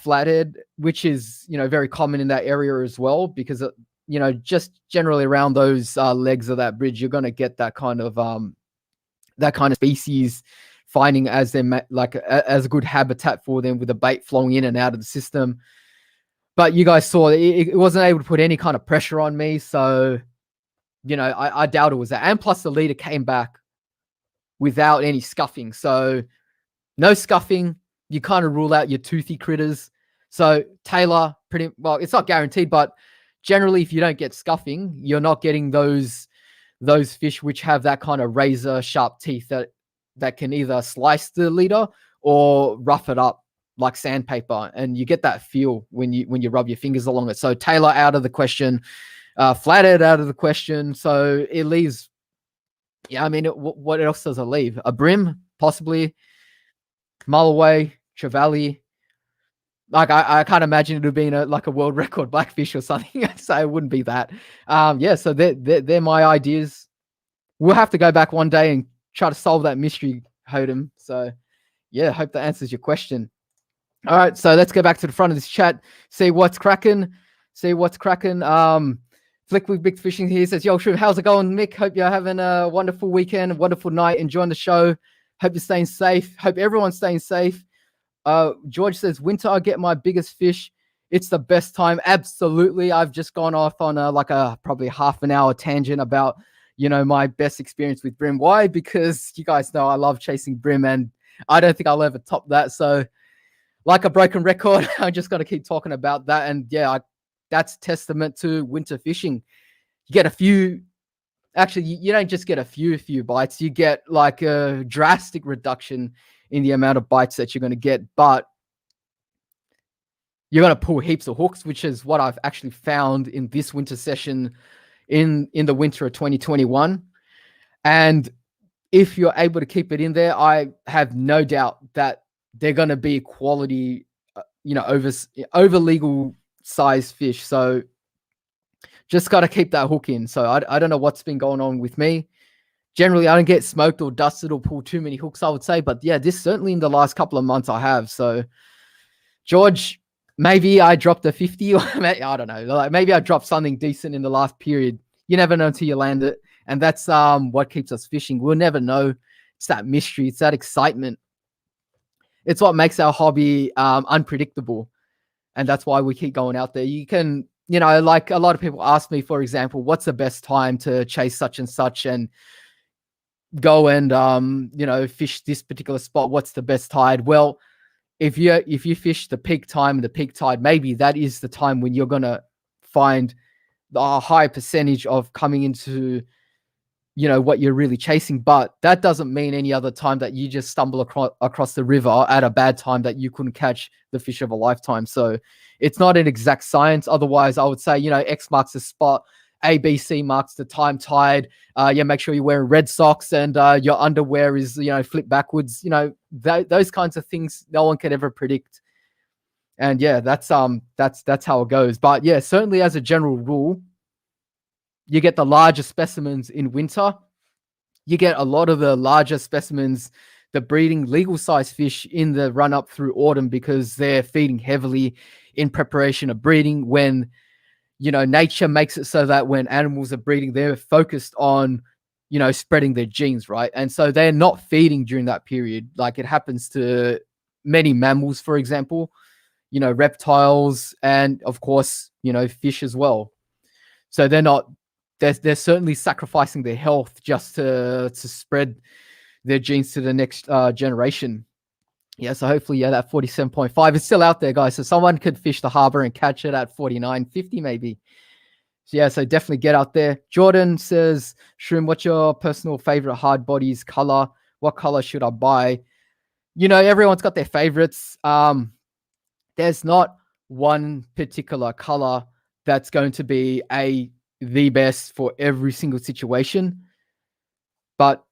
flathead, which is very common in that area as well, because just generally around those legs of that bridge, you're going to get that kind of species finding as their as a good habitat for them, with the bait flowing in and out of the system. But you guys saw it wasn't able to put any kind of pressure on me, so I doubt it was that. And plus the leader came back without any scuffing. So no scuffing. You kind of rule out your toothy critters. So Taylor, pretty well, it's not guaranteed, but generally if you don't get scuffing, you're not getting those fish which have that kind of razor sharp teeth that can either slice the leader or rough it up like sandpaper. And you get that feel when you rub your fingers along it. So Taylor out of the question. Flathead out of the question. So it leaves, what else does it leave? A brim, possibly. Mulloway, trevally. Like I can't imagine it would have been a world record blackfish or something. So it wouldn't be that. So they're my ideas. We'll have to go back one day and try to solve that mystery, Hodem. So yeah, hope that answers your question. All right, so let's go back to the front of this chat. See what's cracking. Flick with Big Fishing here says, "Yo, Shroom, how's it going, Mick? Hope you're having a wonderful weekend, a wonderful night, enjoying the show. Hope you're staying safe. Hope everyone's staying safe." George says, "Winter, I get my biggest fish. It's the best time." Absolutely. I've just gone off on probably half an hour tangent about, my best experience with brim. Why? Because you guys know I love chasing brim, and I don't think I'll ever top that. So like a broken record, I just got to keep talking about that. And yeah, that's testament to winter fishing. You get a few, actually, you don't just get a few bites. You get like a drastic reduction in the amount of bites that you're going to get. But you're going to pull heaps of hooks, which is what I've actually found in this winter session in the winter of 2021. And if you're able to keep it in there, I have no doubt that they're going to be quality, over legal size fish. So just got to keep that hook in. So I don't know what's been going on with me. Generally, I don't get smoked or dusted or pull too many hooks, I would say. But yeah, this certainly in the last couple of months I have. So George, maybe I dropped a 50 or I don't know. Like maybe I dropped something decent in the last period. You never know until you land it. And that's what keeps us fishing. We'll never know. It's that mystery. It's that excitement. It's what makes our hobby unpredictable. And that's why we keep going out there. You can, like a lot of people ask me, for example, what's the best time to chase such and such and go and, fish this particular spot? What's the best tide? Well, if you fish the peak time and the peak tide, maybe that is the time when you're going to find a high percentage of coming into, what you're really chasing. But that doesn't mean any other time that you just stumble across the river at a bad time that you couldn't catch the fish of a lifetime. So it's not an exact science. Otherwise, I would say, X marks the spot, A, B, C marks the time tide. Make sure you're wearing red socks and your underwear is, flip backwards. Those kinds of things no one can ever predict. And yeah, that's how it goes. But yeah, certainly as a general rule, you get the larger specimens in winter. You get a lot of the larger specimens, the breeding legal size fish in the run up through autumn because they're feeding heavily in preparation of breeding when, nature makes it so that when animals are breeding, they're focused on, spreading their genes, right? And so they're not feeding during that period. Like it happens to many mammals, for example, reptiles and of course, fish as well. So they're certainly sacrificing their health just to spread their genes to the next generation. Yeah, so hopefully, that 47.5 is still out there, guys. So someone could fish the harbor and catch it at 49.50 maybe. So yeah, so definitely get out there. Jordan says, Shroom, what's your personal favorite hard bodies color? What color should I buy? Everyone's got their favorites. There's not one particular color that's going to be the best for every single situation. But,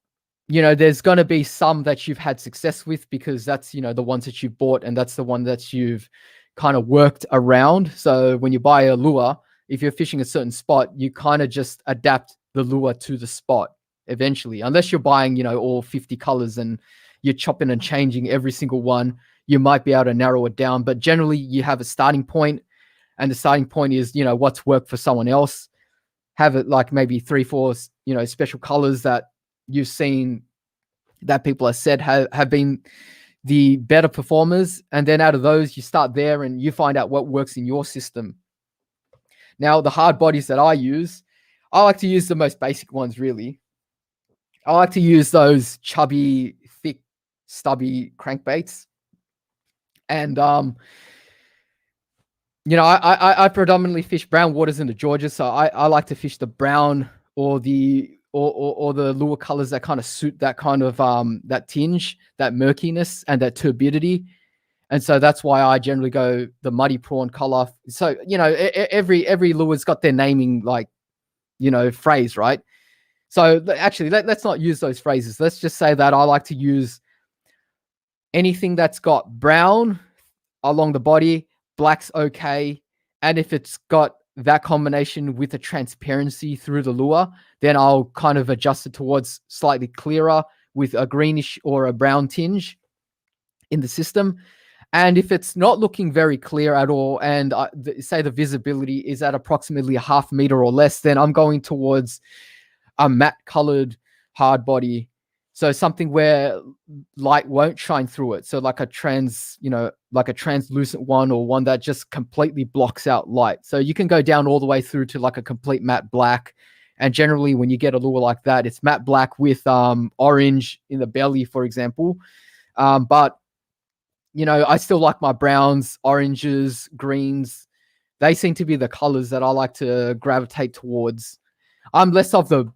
there's going to be some that you've had success with because that's, the ones that you bought and that's the one that you've kind of worked around. So when you buy a lure, if you're fishing a certain spot, you kind of just adapt the lure to the spot eventually, unless you're buying, all 50 colors and you're chopping and changing every single one, you might be able to narrow it down. But generally you have a starting point and the starting point is, what's worked for someone else. Have it like maybe 3-4, special colors that you've seen that people have said have been the better performers. And then out of those, you start there and you find out what works in your system. Now, the hard bodies that I use, I like to use the most basic ones, really. I like to use those chubby, thick, stubby crankbaits. And, I predominantly fish brown waters in the Georgia. So I like to fish the brown or the lure colors that kind of suit that kind of that tinge, that murkiness and that turbidity. And so that's why I generally go the muddy prawn color. So, every lure's got their naming phrase, right? So actually, let's not use those phrases. Let's just say that I like to use anything that's got brown along the body, black's okay. And if it's got that combination with a transparency through the lure, then I'll kind of adjust it towards slightly clearer with a greenish or a brown tinge in the system. And if it's not looking very clear at all, and say the visibility is at approximately 0.5 meter or less, then I'm going towards a matte colored hard body. So something where light won't shine through it. So like a translucent one or one that just completely blocks out light. So you can go down all the way through to like a complete matte black. And generally when you get a lure like that, it's matte black with orange in the belly, for example. But I still like my browns, oranges, greens. They seem to be the colors that I like to gravitate towards. I'm less of the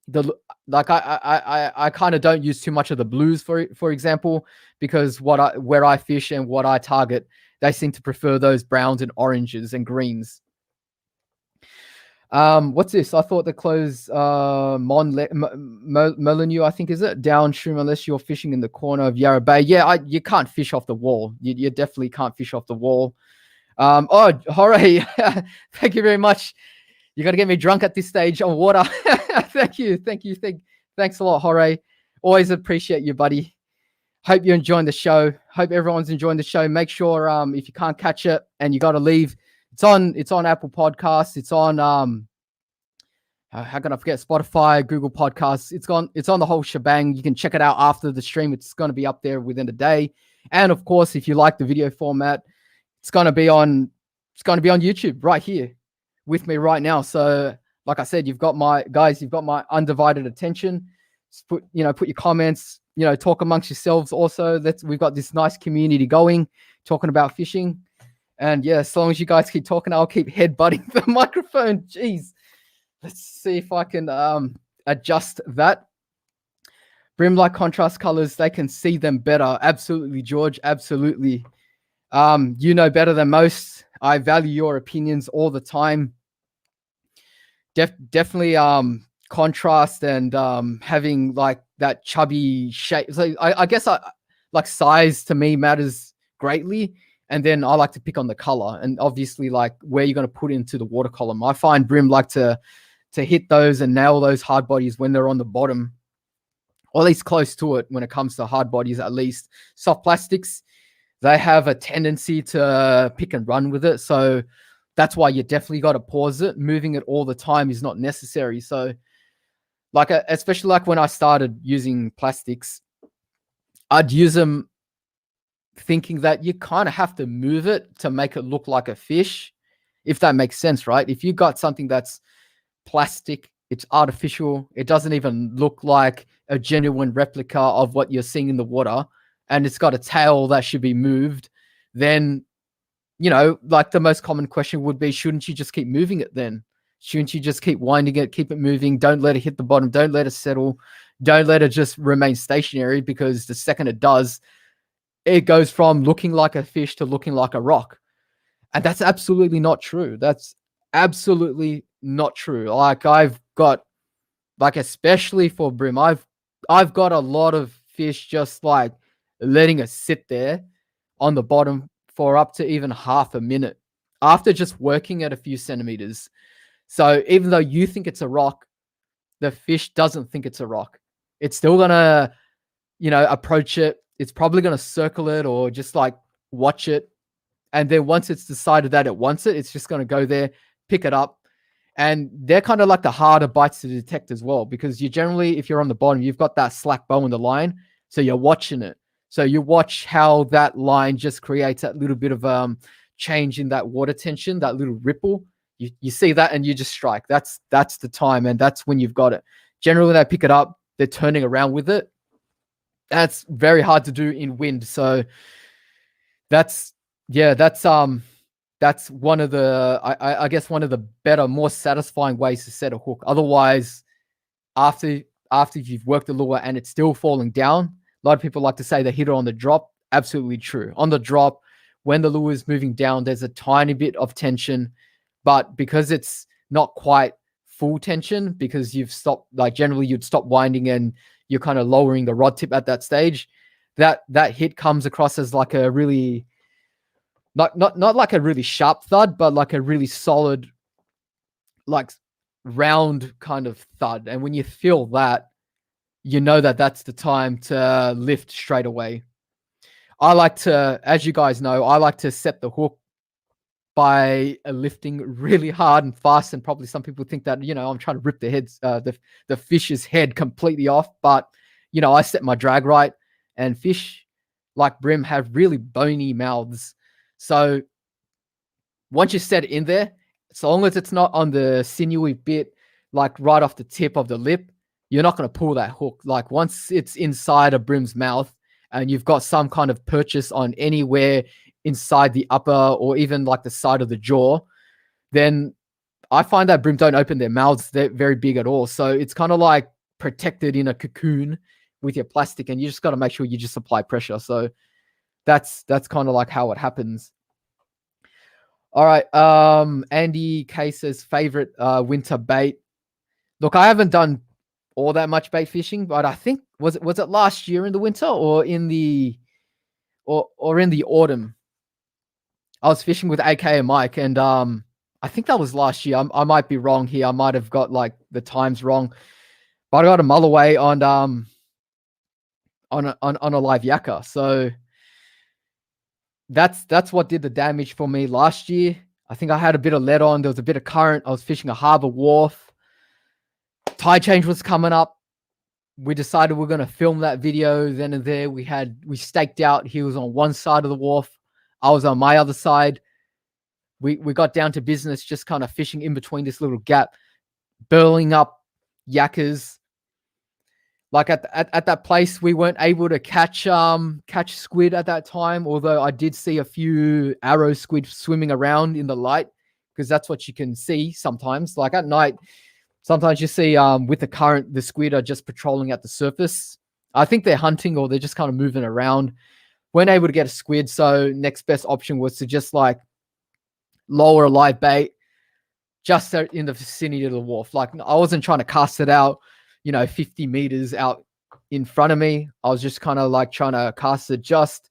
the like I kind of don't use too much of the blues for example, because where I fish and what I target, they seem to prefer those browns and oranges and greens. What's this? I thought the close Molyneux, I think, is it down Shroom, unless you're fishing in the corner of Yarra Bay. Yeah, you can't fish off the wall. You definitely can't fish off the wall. Oh, hooray! Thank you very much. You got to get me drunk at this stage on water. Thank you. Thanks a lot, Hooray. Always appreciate you, buddy. Hope you're enjoying the show. Hope everyone's enjoying the show. Make sure if you can't catch it and you got to leave, it's on Apple Podcasts. It's on how can I forget, Spotify, Google Podcasts. It's on the whole shebang. You can check it out after the stream. It's going to be up there within a day. And of course, if you like the video format, it's going to be on YouTube right here with me right now. So like I said, you've got my undivided attention. Just put your comments, talk amongst yourselves. Also, we've got this nice community going, talking about fishing. And yeah, as long as you guys keep talking, I'll keep headbutting the microphone. Jeez. Let's see if I can adjust that. Brim light contrast colors, they can see them better. Absolutely, George. Absolutely. You know better than most. I value your opinions all the time. Definitely contrast and having like that chubby shape. So I guess like size to me matters greatly. And then I like to pick on the color and obviously like where you're going to put into the water column. I find brim like to hit those and nail those hard bodies when they're on the bottom, or at least close to it when it comes to hard bodies at least. Soft plastics, they have a tendency to pick and run with it. So that's why you definitely got to pause it. Moving it all the time is not necessary. So like, especially like when I started using plastics, I'd use them thinking that you kind of have to move it to make it look like a fish, if that makes sense, right? If you got something that's plastic, it's artificial, it doesn't even look like a genuine replica of what you're seeing in the water, and it's got a tail that should be moved, then, like the most common question would be, shouldn't you just keep moving it then? Shouldn't you just keep winding it, keep it moving, don't let it hit the bottom, don't let it settle, don't let it just remain stationary, because the second it does, it goes from looking like a fish to looking like a rock. And that's absolutely not true. That's absolutely not true. Like I've got, like especially for brim, I've got a lot of fish just like letting it sit there on the bottom for up to even half a minute after just working at a few centimeters. So even though you think it's a rock, the fish doesn't think it's a rock. It's still gonna, approach it. It's probably gonna circle it or just like watch it. And then once it's decided that it wants it, it's just gonna go there, pick it up. And they're kind of like the harder bites to detect as well, because you generally, if you're on the bottom, you've got that slack bow in the line. So you're watching it. So you watch how that line just creates that little bit of change in that water tension, that little ripple. You see that and you just strike. That's the time, and that's when you've got it. Generally, when they pick it up, they're turning around with it. That's very hard to do in wind. So that's one of the, I guess one of the better, more satisfying ways to set a hook. Otherwise, after you've worked the lure and it's still falling down, a lot of people like to say they hit it on the drop. Absolutely true. On the drop, when the lure is moving down, there's a tiny bit of tension, but because it's not quite full tension, because you've stopped, like generally you'd stop winding and you're kind of lowering the rod tip at that stage, that hit comes across as like a really, not like a really sharp thud, but like a really solid, like round kind of thud. And when you feel that, you know that that's the time to lift straight away. I like to, as you guys know, I like to set the hook by lifting really hard and fast. And probably some people think that, I'm trying to rip the fish's head completely off. But, I set my drag right, and fish like brim have really bony mouths. So once you set it in there, so long as it's not on the sinewy bit, like right off the tip of the lip, you're not going to pull that hook. Like once it's inside a brim's mouth and you've got some kind of purchase on anywhere inside the upper or even like the side of the jaw, then I find that brim don't open their mouths. They're very big at all. So it's kind of like protected in a cocoon with your plastic, and you just got to make sure you just apply pressure. So that's kind of like how it happens. All right. Andy K says favorite winter bait. Look, I haven't done all that much bait fishing, but I think was it last year in the winter or in the in the autumn? I was fishing with AK and Mike, and I think that was last year. I might be wrong here. I might have got like the times wrong, but I got a mulloway on a live yakka. So that's what did the damage for me last year. I think I had a bit of lead on. There was a bit of current. I was fishing a harbor wharf. Tide change was coming up. We decided we're going to film that video then and there. We staked out. He was on one side of the wharf. I was on my other side. We got down to business, just kind of fishing in between this little gap, burling up yakkas. Like at that place, we weren't able to catch squid at that time, although I did see a few arrow squid swimming around in the light, because that's what you can see sometimes. Like at night, sometimes you see with the current, the squid are just patrolling at the surface. I think they're hunting or they're just kind of moving around. Weren't able to get a squid, so next best option was to just like lower a live bait just in the vicinity of the wharf. Like I wasn't trying to cast it out, 50 meters out in front of me. I was just kind of like trying to cast it just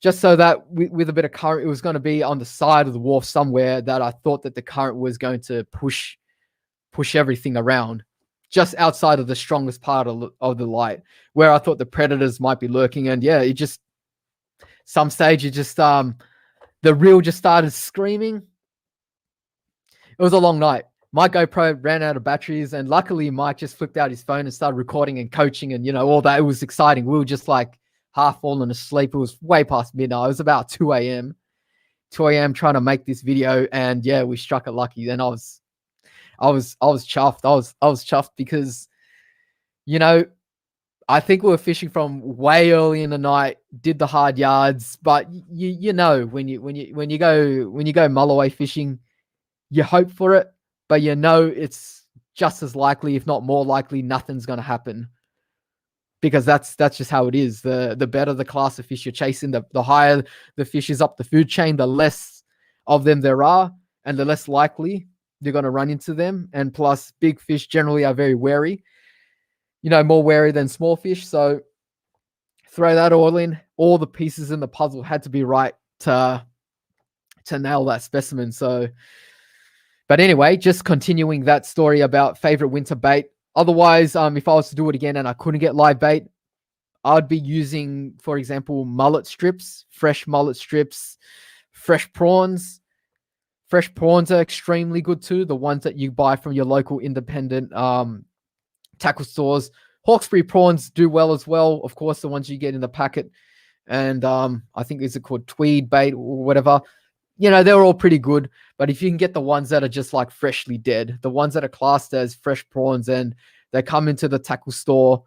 so that with a bit of current, it was going to be on the side of the wharf somewhere that I thought that the current was going to push everything around, just outside of the strongest part of the light, where I thought the predators might be lurking. And yeah, it just, some stage, it just, the reel just started screaming. It was a long night. My GoPro ran out of batteries, and luckily Mike just flipped out his phone and started recording and coaching and, all that. It was exciting. We were just like half falling asleep. It was way past midnight. It was about 2 a.m. trying to make this video. And yeah, we struck it lucky. Then I was chuffed. I was chuffed because, I think we were fishing from way early in the night, did the hard yards, but when you go mulloway fishing, you hope for it, but it's just as likely, if not more likely, nothing's going to happen, because that's just how it is. The better the class of fish you're chasing, the higher the fish is up the food chain, the less of them there are, and the less likely you're going to run into them. And plus, big fish generally are very wary, more wary than small fish. So throw that all in. All the pieces in the puzzle had to be right to nail that specimen. So, but anyway, just continuing that story about favorite winter bait. Otherwise, if I was to do it again and I couldn't get live bait, I'd be using, for example, mullet strips, fresh mullet strips, fresh prawns. Fresh prawns are extremely good too. The ones that you buy from your local independent tackle stores. Hawkesbury prawns do well as well. Of course, the ones you get in the packet. And I think is it called tweed bait or whatever. They're all pretty good. But if you can get the ones that are just like freshly dead, the ones that are classed as fresh prawns and they come into the tackle store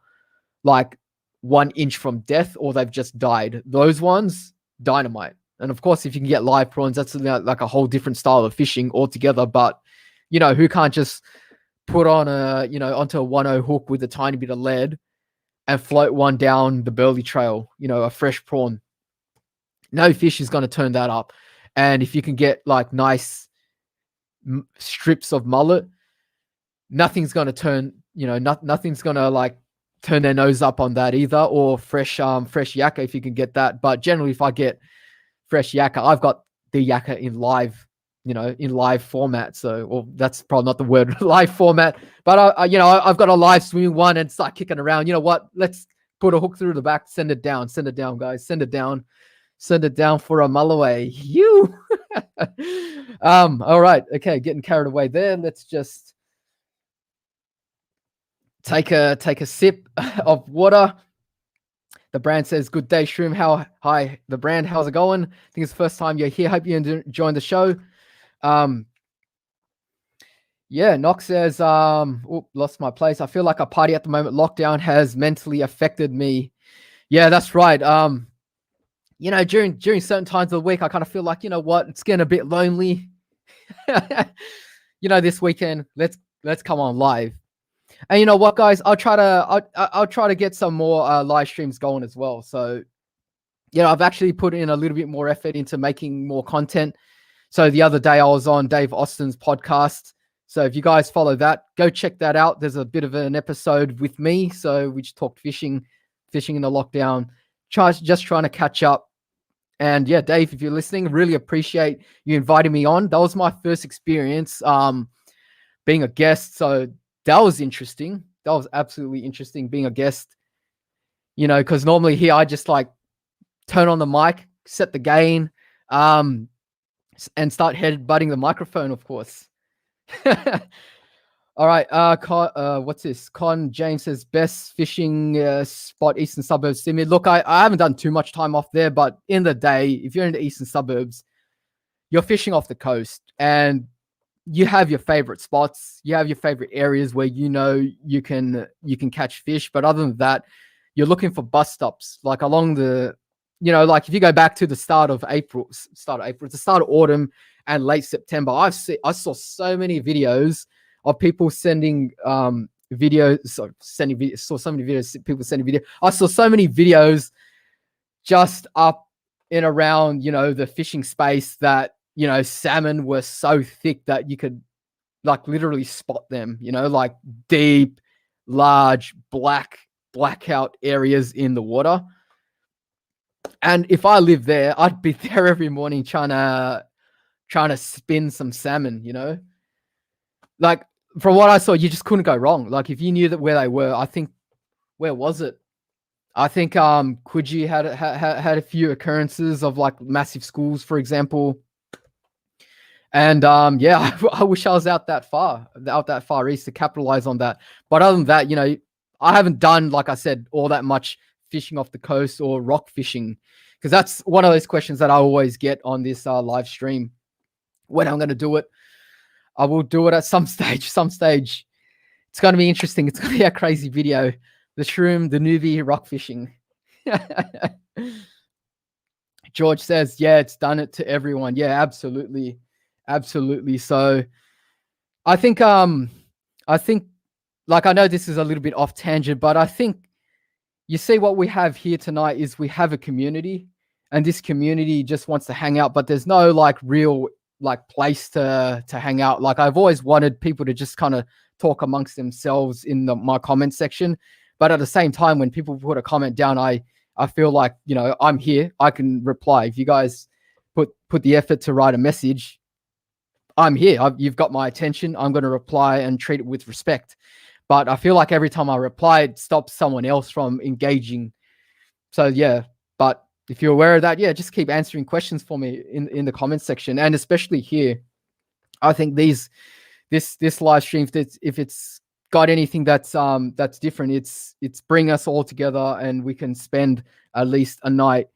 like 1 inch from death or they've just died, those ones, dynamite. And of course, if you can get live prawns, that's like a whole different style of fishing altogether. But, who can't just put on onto a 1-0 hook with a tiny bit of lead and float one down the Burley Trail, a fresh prawn. No fish is going to turn that up. And if you can get like nice strips of mullet, nothing's going to turn, nothing's going to like turn their nose up on that either. Or fresh yakka if you can get that. But generally, if I get fresh yakka, I've got the yakka in live, in live format. So, well, that's probably not the word live format, but I've got a live swimming one and start kicking around. You know what? Let's put a hook through the back, send it down, guys, send it down for a mulloway. You, all right. Okay. Getting carried away there. Let's just take a sip of water. The brand says, good day, Shroom. Hi, the brand. How's it going? I think it's the first time you're here. Hope you enjoying the show. Yeah, Knox says, lost my place. I feel like a party at the moment. Lockdown has mentally affected me. Yeah, that's right. During certain times of the week, I kind of feel like, it's getting a bit lonely. This weekend, let's come on live. And you know what, guys, I'll try to get some more live streams going as well. So I've actually put in a little bit more effort into making more content. So the other day I was on Dave Austin's podcast. So if you guys follow that, go check that out. There's a bit of an episode with me. So we just talked fishing in the lockdown, just trying to catch up. And yeah, Dave, if you're listening, really appreciate you inviting me on. That was my first experience being a guest. So that was interesting. That was absolutely interesting being a guest, because normally here I just like turn on the mic, set the gain, and start headbutting the microphone, of course. All right. What's this? Con James says best fishing spot, Eastern Suburbs, Sydney. Look, I haven't done too much time off there, but in the day, if you're in the Eastern Suburbs, you're fishing off the coast and you have your favorite spots, you have your favorite areas where you can catch fish. But other than that, you're looking for bus stops like along the, like if you go back to the start of April, it's the start of autumn and late September, I saw so many videos of people sending videos. Saw so many videos, people sending video. I saw so many videos just up and around, the fishing space that, salmon were so thick that you could like literally spot them, like deep, large, blackout areas in the water. And if I lived there, I'd be there every morning trying to spin some salmon, like from what I saw, you just couldn't go wrong. Like if you knew that where they were, I think, where was it? I think Coogee had a few occurrences of like massive schools, for example. And I wish I was out that far east to capitalize on that. But other than that, I haven't done, like I said, all that much fishing off the coast or rock fishing, because that's one of those questions that I always get on this live stream. When I'm going to do it, I will do it at some stage. It's going to be interesting. It's going to be a crazy video. The Shroom, the newbie rock fishing. George says, yeah, it's done it to everyone. Yeah, absolutely. So I think, like, I know this is a little bit off tangent, but I think you see what we have here tonight is we have a community, and this community just wants to hang out, but there's no like real like place to hang out. Like I've always wanted people to just kind of talk amongst themselves in my comment section. But at the same time, when people put a comment down, I feel like, I'm here. I can reply. If you guys put the effort to write a message, I'm here. You've got my attention. I'm going to reply and treat it with respect. But I feel like every time I reply, it stops someone else from engaging. So yeah, but if you're aware of that, yeah, just keep answering questions for me in the comments section. And especially here, I think this live stream, if it's got anything that's different, it's bring us all together and we can spend at least a night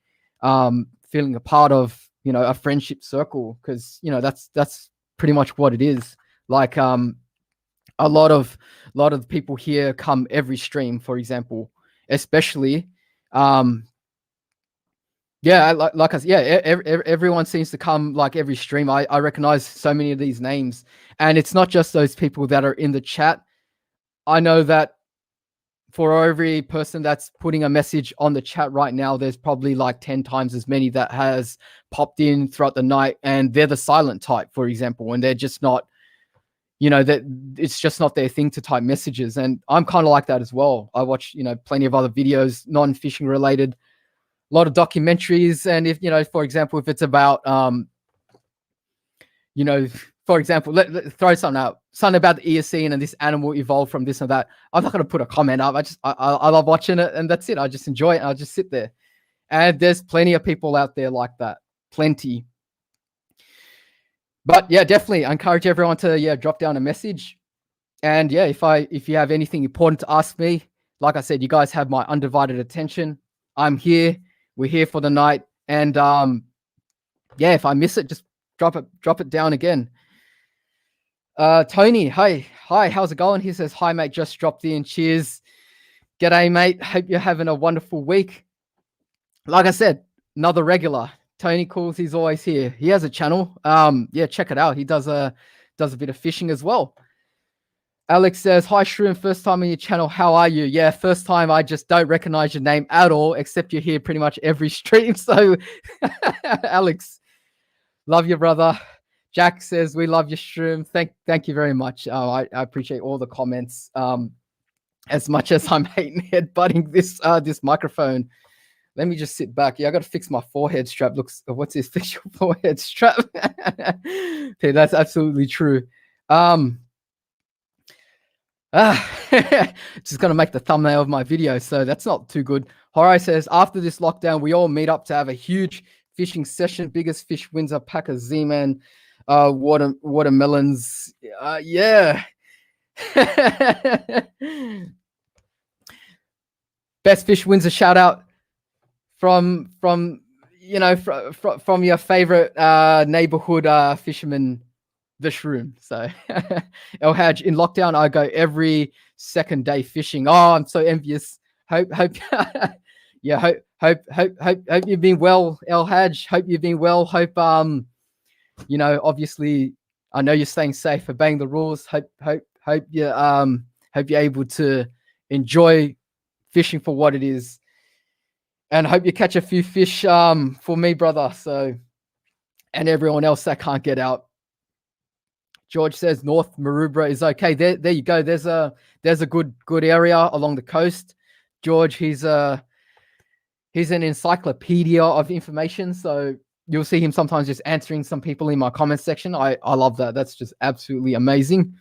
feeling a part of, a friendship circle. Because, that's pretty much what it is. Like a lot of people here come every stream, for example, especially like I said, everyone seems to come like every stream. I recognize so many of these names, and it's not just those people that are in the chat. I know that for every person that's putting a message on the chat right now, there's probably like 10 times as many that has popped in throughout the night, and they're the silent type, for example, and they're just not, that it's just not their thing to type messages. And I'm kind of like that as well. I watch, plenty of other videos, non-fishing related, a lot of documentaries. And if, for example, if it's about, for example, let throw something out, something about the Eocene and this animal evolved from this and that, I'm not going to put a comment up. I love watching it, and that's it. I just enjoy it. And I just sit there. And there's plenty of people out there like that. Plenty. But yeah, definitely I encourage everyone to drop down a message. And yeah, if you have anything important to ask me, like I said, you guys have my undivided attention. I'm here. We're here for the night. And if I miss it, just drop it down again. Tony, hi, how's it going? He says, hi mate, just dropped in. Cheers. G'day mate. Hope you're having a wonderful week. Like I said, another regular. Tony Calls, he's always here. He has a channel. Check it out. He does a bit of fishing as well. Alex says, hi, Shroom, first time on your channel. How are you? Yeah, first time. I just don't recognize your name at all, except you're here pretty much every stream. So, Alex, love you, brother. Jack says, we love you, Shroom. Thank you very much. I appreciate all the comments. As much as I'm hating headbutting this microphone. Let me just sit back. Yeah, I got to fix my forehead strap. What's this? Fix your forehead strap. Okay, that's absolutely true. Just gonna make the thumbnail of my video, so that's not too good. Jorge says, after this lockdown, we all meet up to have a huge fishing session. Biggest fish wins a pack of Z-Man watermelons. Yeah. Best fish wins a shout out from your favorite neighborhood fisherman, the Shroom. So El Haj, in lockdown, I go every second day fishing. Oh, I'm so envious. Hope yeah, hope you've been well, El Haj. Hope you've been well. Hope obviously I know you're staying safe, obeying the rules. Hope you're able to enjoy fishing for what it is. And I hope you catch a few fish for me, brother. So, and everyone else that can't get out. George says North Maroubra is okay. There you go. There's a good area along the coast. George, he's an encyclopedia of information. So you'll see him sometimes just answering some people in my comment section. I love that. That's just absolutely amazing.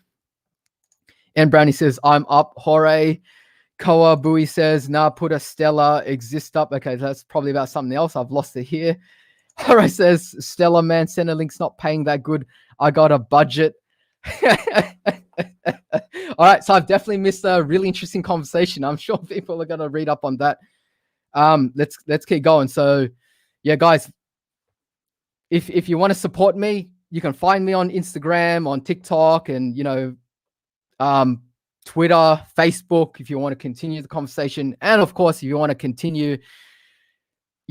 And Brownie says, I'm up. Hooray. Koa Bui says, nah, put a Stella exist up. Okay, that's probably about something else. I've lost it here. Hooray says, Stella, man, center link's not paying that good. I got a budget. All right, so I've definitely missed a really interesting conversation. I'm sure people are going to read up on that. Let's keep going. So, yeah, guys, if you want to support me, you can find me on Instagram, on TikTok, and Twitter, Facebook, if you want to continue the conversation. And of course, if you want to continue,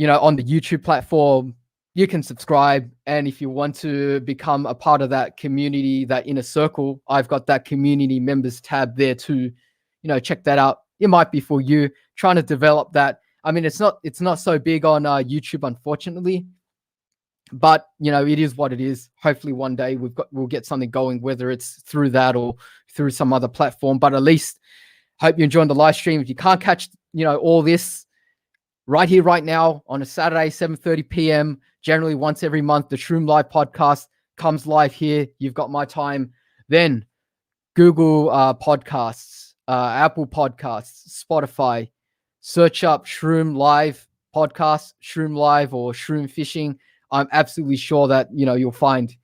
on the YouTube platform, you can subscribe. And if you want to become a part of that community, that inner circle, I've got that community members tab there too. Check that out. It might be for you, trying to develop that. I mean, it's not so big on YouTube, unfortunately, but it is what it is. Hopefully one day we'll get something going, whether it's through that or through some other platform. But at least hope you're enjoying the live stream. If you can't catch all this right here, right now on a Saturday, 7:30 p.m., generally once every month, the Shroom Live podcast comes live here. You've got my time. Then Google Podcasts, Apple Podcasts, Spotify, search up Shroom Live podcast, Shroom Live or Shroom Fishing. I'm absolutely sure that you'll find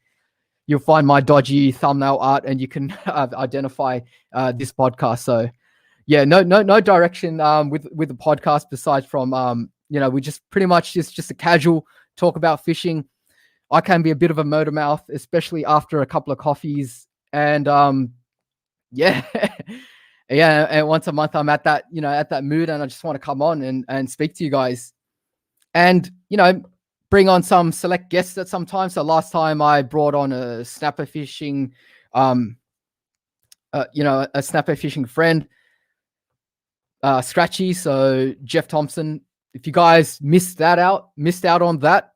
my dodgy thumbnail art, and you can identify this podcast. So yeah, no direction with the podcast besides from we just pretty much just a casual talk about fishing. I can be a bit of a motor mouth, especially after a couple of coffees, and yeah. Yeah, and once a month I'm at that at that mood, and I just want to come on and speak to you guys, and bring on some select guests at some time. So last time I brought on a snapper fishing, a snapper fishing friend, Scratchy. So Jeff Thompson. If you guys missed out on that,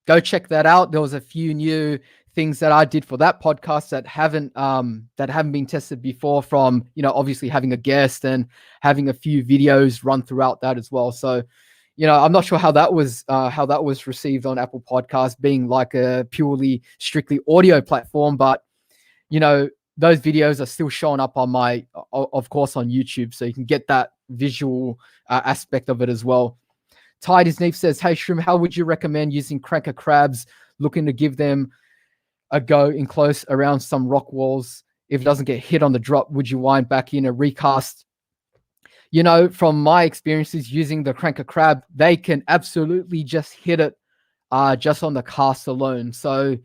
go check that out. There was a few new things that I did for that podcast that haven't been tested before, from obviously having a guest and having a few videos run throughout that as well. So I'm not sure how that was received on Apple Podcasts, being like a purely strictly audio platform, but those videos are still showing up on of course on YouTube, so you can get that visual aspect of it as well. Tide is Neef says, hey Shroom, how would you recommend using cranker crabs? Looking to give them a go in close around some rock walls. If it doesn't get hit on the drop, would you wind back in a recast? From my experiences using the cranker crab, they can absolutely just hit it just on the cast alone. So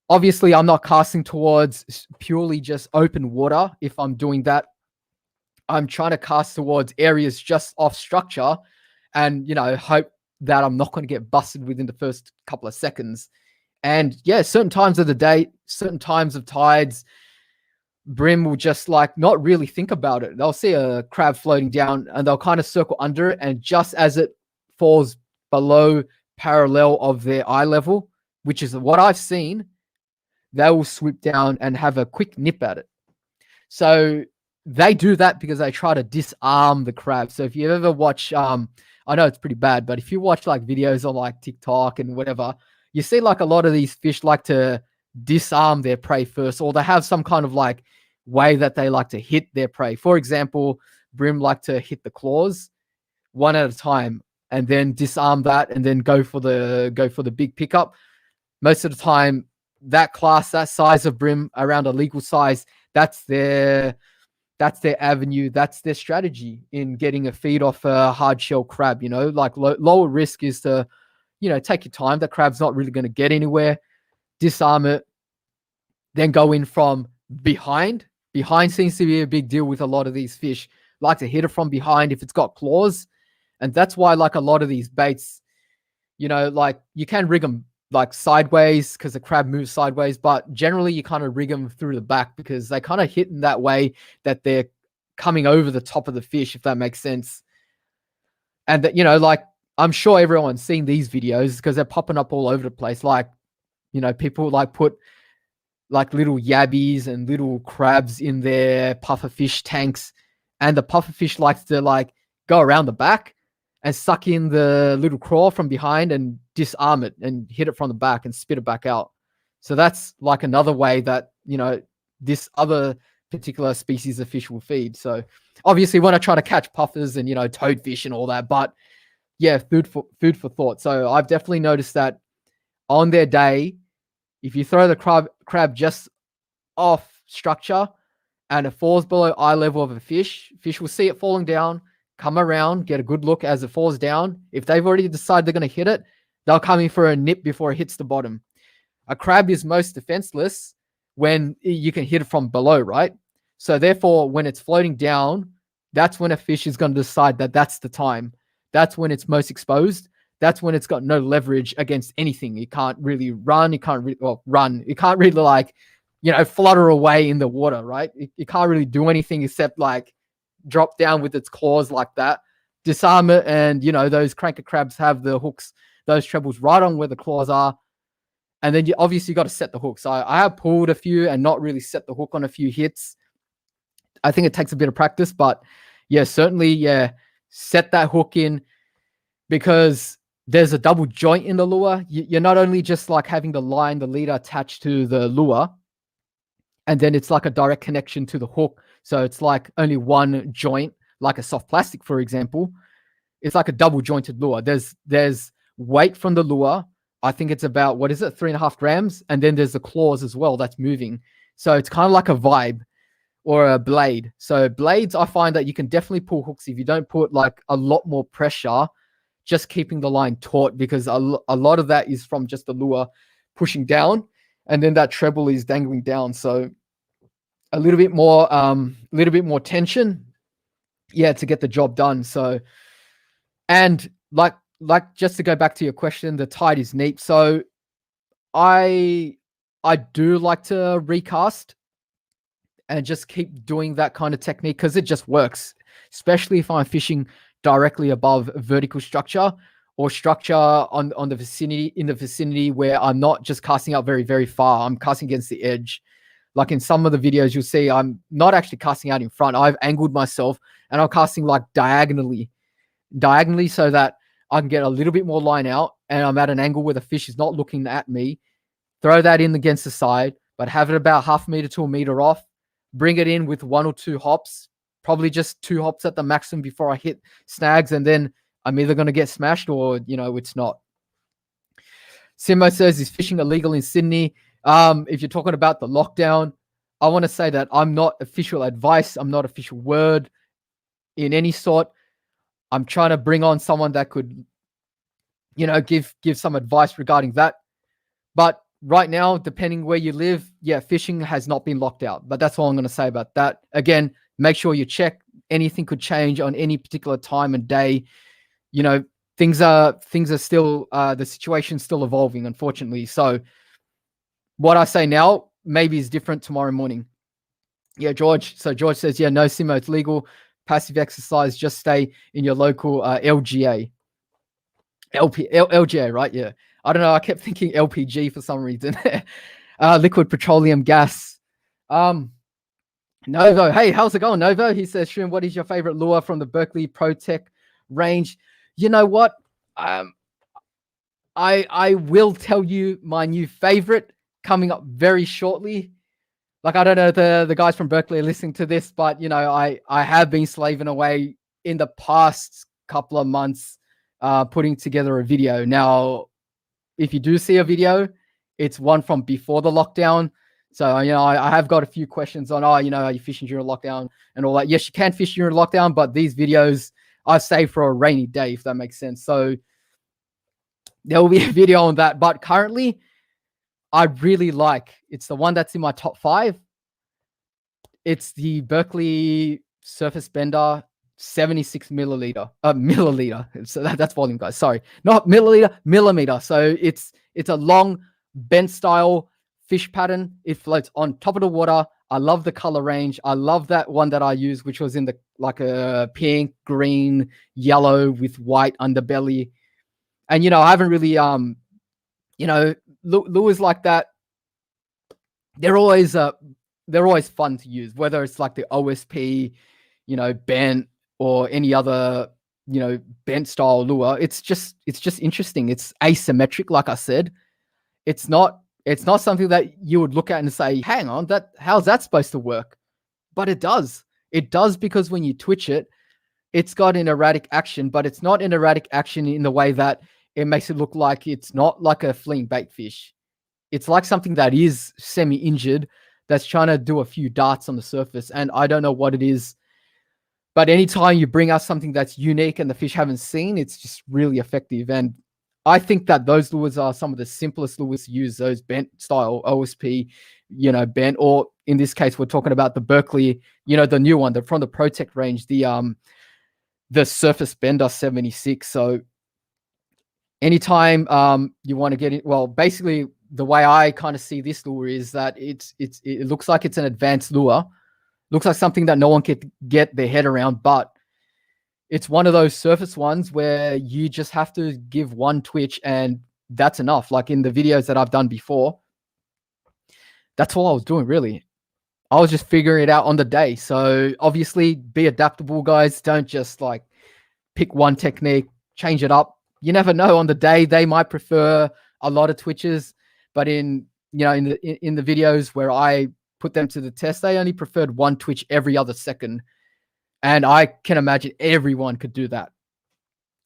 obviously I'm not casting towards purely just open water. If I'm doing that, I'm trying to cast towards areas just off structure, and hope that I'm not going to get busted within the first couple of seconds. And yeah, certain times of the day, certain times of tides, Brim will just like not really think about it. They'll see a crab floating down and they'll kind of circle under it. And just as it falls below parallel of their eye level, which is what I've seen, they will swoop down and have a quick nip at it. So they do that because they try to disarm the crab. So if you ever watch, I know it's pretty bad, but if you watch like videos on like TikTok and whatever, you see like a lot of these fish like to disarm their prey first, or they have some kind of like way that they like to hit their prey. For example, brim like to hit the claws one at a time and then disarm that and then go for the big pickup. Most of the time, that class, that size of brim around a legal size, that's their avenue, that's their strategy in getting a feed off a hard shell crab. You know, like lower risk is to, you know, take your time. The crab's not really going to get anywhere. Disarm it, then go in from behind. Behind seems to be a big deal with a lot of these fish. Like to hit it from behind if it's got claws, and that's why like a lot of these baits, you know, like you can rig them like sideways because the crab moves sideways, but generally you kind of rig them through the back because they kind of hit in that way that they're coming over the top of the fish, if that makes sense. And that, you know, like I'm sure everyone's seen these videos because they're popping up all over the place. Like, you know, people like put like little yabbies and little crabs in their pufferfish tanks, and the pufferfish likes to like go around the back and suck in the little crawl from behind and disarm it and hit it from the back and spit it back out. So that's like another way that, you know, this other particular species of fish will feed. So obviously when I try to catch puffers and, you know, toadfish and all that, but yeah, food for thought. So I've definitely noticed that on their day, if you throw the crab just off structure and it falls below eye level of a fish will see it falling down, come around, get a good look as it falls down. If they've already decided they're going to hit it, they'll come in for a nip before it hits the bottom. A crab is most defenseless when you can hit it from below, right? So therefore, when it's floating down, that's when a fish is going to decide that that's the time. That's when it's most exposed. That's when it's got no leverage against anything. It can't really run. It can't really run. It can't really like, you know, flutter away in the water, right? It can't really do anything except like drop down with its claws like that, disarm it, and you know those cranker crabs have the hooks, those trebles right on where the claws are, and then you obviously got to set the hook. So I have pulled a few and not really set the hook on a few hits. I think it takes a bit of practice, but yeah, certainly, yeah, set that hook in because there's a double joint in the lure. You're not only just like having the line, the leader attached to the lure, and then it's like a direct connection to the hook. So it's like only one joint, like a soft plastic, for example. It's like a double jointed lure. There's weight from the lure. I think it's about, 3.5 grams. And then there's the claws as well that's moving. So it's kind of like a vibe or a blade. So blades, I find that you can definitely pull hooks if you don't put like a lot more pressure, just keeping the line taut, because a lot of that is from just the lure pushing down, and then that treble is dangling down. So a little bit more tension, yeah, to get the job done. So, and like just to go back to your question, the tide is neat. So I do like to recast and just keep doing that kind of technique because it just works, especially if I'm fishing directly above vertical structure or structure on the vicinity where I'm not just casting out very, very far. I'm casting against the edge. Like in some of the videos you'll see, I'm not actually casting out in front. I've angled myself and I'm casting like diagonally so that I can get a little bit more line out and I'm at an angle where the fish is not looking at me. Throw that in against the side, but have it about 0.5 meter to 1 meter off. Bring it in with 1 or 2 hops, probably just 2 hops at the maximum before I hit snags, and then I'm either going to get smashed or, you know, it's not. Simo says, is fishing illegal in Sydney? If you're talking about the lockdown, I want to say that I'm not official advice. I'm not official word in any sort. I'm trying to bring on someone that could, you know, give some advice regarding that. But right now, depending where you live, yeah, fishing has not been locked out. But that's all I'm going to say about that. Again, make sure you check. Anything could change on any particular time and day. You know, things are still, the situation's still evolving, unfortunately. So what I say now maybe is different tomorrow morning. Yeah, George. So George says, yeah, no Simo, it's legal. Passive exercise, just stay in your local LGA. LGA, right? Yeah. I don't know. I kept thinking LPG for some reason. Liquid petroleum gas. Novo. Hey, how's it going, Novo? He says, Shroom, what is your favorite lure from the Berkeley Pro Tech range? You know what? I will tell you my new favorite coming up very shortly. Like, I don't know the guys from Berkeley are listening to this, but you know, I have been slaving away in the past couple of months putting together a video. Now, if you do see a video, it's one from before the lockdown. So, you know, I have got a few questions on, you know, are you fishing during lockdown and all that? Yes, you can fish during lockdown, but these videos I save for a rainy day, if that makes sense. So there will be a video on that. But currently, I really like, it's the one that's in my top 5. It's the Berkeley Surface Bender 76 milliliter. So that's volume, guys. Sorry, not milliliter, millimeter. So it's a long bent style fish pattern. It floats on top of the water. I love the color range. I love that one that I used, which was in the like a pink, green, yellow with white underbelly. And you know, I haven't really you know, lures like that, they're always fun to use, whether it's like the OSP, you know, bent or any other, you know, bent style lure. It's just interesting. It's asymmetric, like I said. It's not something that you would look at and say, hang on, how's that supposed to work? But it does. It does, because when you twitch it, it's got an erratic action, but it's not an erratic action in the way that it makes it look like it's not like a fleeing bait fish. It's like something that is semi-injured, that's trying to do a few darts on the surface. And I don't know what it is, but anytime you bring out something that's unique and the fish haven't seen, it's just really effective. And I think that those lures are some of the simplest lures to use, those bent style OSP, you know, bent, or in this case, we're talking about the Berkeley, you know, the new one, from the ProTech range, the Surface Bender 76. So anytime you want to get it, well, basically the way I kind of see this lure is that it looks like it's an advanced lure, looks like something that no one could get their head around, but it's one of those surface ones where you just have to give one twitch and that's enough. Like in the videos that I've done before, that's all I was doing, really. I was just figuring it out on the day. So obviously be adaptable, guys. Don't just like pick one technique, change it up. You never know, on the day they might prefer a lot of twitches, but in the videos where I put them to the test, they only preferred one twitch every other second. And I can imagine everyone could do that.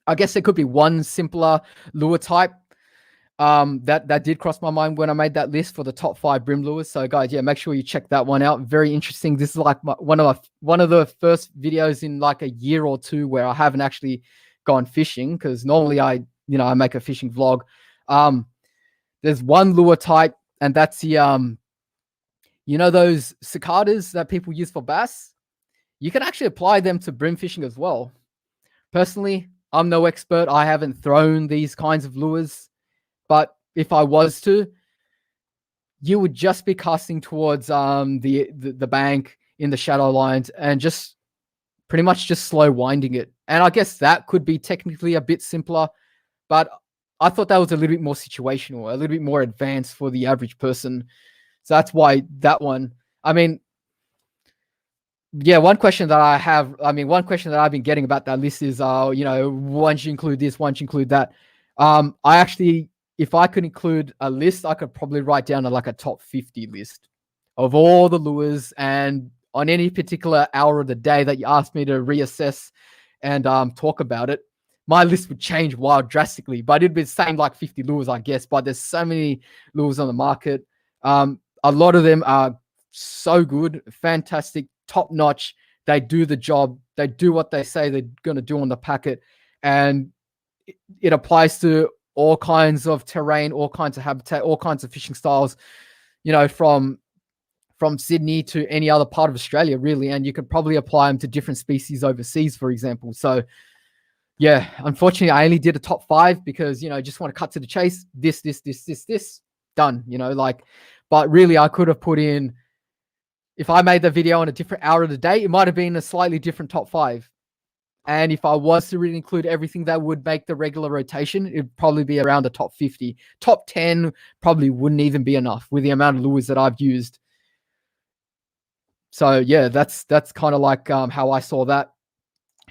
I guess there could be one simpler lure type that did cross my mind when I made that list for the top 5 brim lures. So guys, yeah, make sure you check that one out. Very interesting. This is like one of the first videos in like a year or two where I haven't actually gone fishing, because normally I make a fishing vlog. There's one lure type, and that's the you know, those cicadas that people use for bass. You can actually apply them to brim fishing as well. Personally, I'm no expert. I haven't thrown these kinds of lures, but if I was to, you would just be casting towards the bank in the shadow lines and just pretty much just slow winding it. And I guess that could be technically a bit simpler, but I thought that was a little bit more situational, a little bit more advanced for the average person. So that's why that one. I mean, yeah, one question that I've been getting about that list is, you know, once you include this, once you include that. I actually, if I could include a list, I could probably write down like a top 50 list of all the lures, and on any particular hour of the day that you asked me to reassess and talk about it, my list would change drastically, but it'd be the same like 50 lures, I guess. But there's so many lures on the market. A lot of them are so good, fantastic, top notch. They do the job. They do what they say they're going to do on the packet. And it applies to all kinds of terrain, all kinds of habitat, all kinds of fishing styles, you know, from Sydney to any other part of Australia, really. And you could probably apply them to different species overseas, for example. So yeah, unfortunately, I only did a top 5 because, you know, I just want to cut to the chase. This, done, you know, like, but really I could have put in if I made the video on a different hour of the day, it might have been a slightly different top 5. And if I was to really include everything that would make the regular rotation, it'd probably be around the top 50. Top 10 probably wouldn't even be enough with the amount of lures that I've used. So yeah, that's kind of like how I saw that.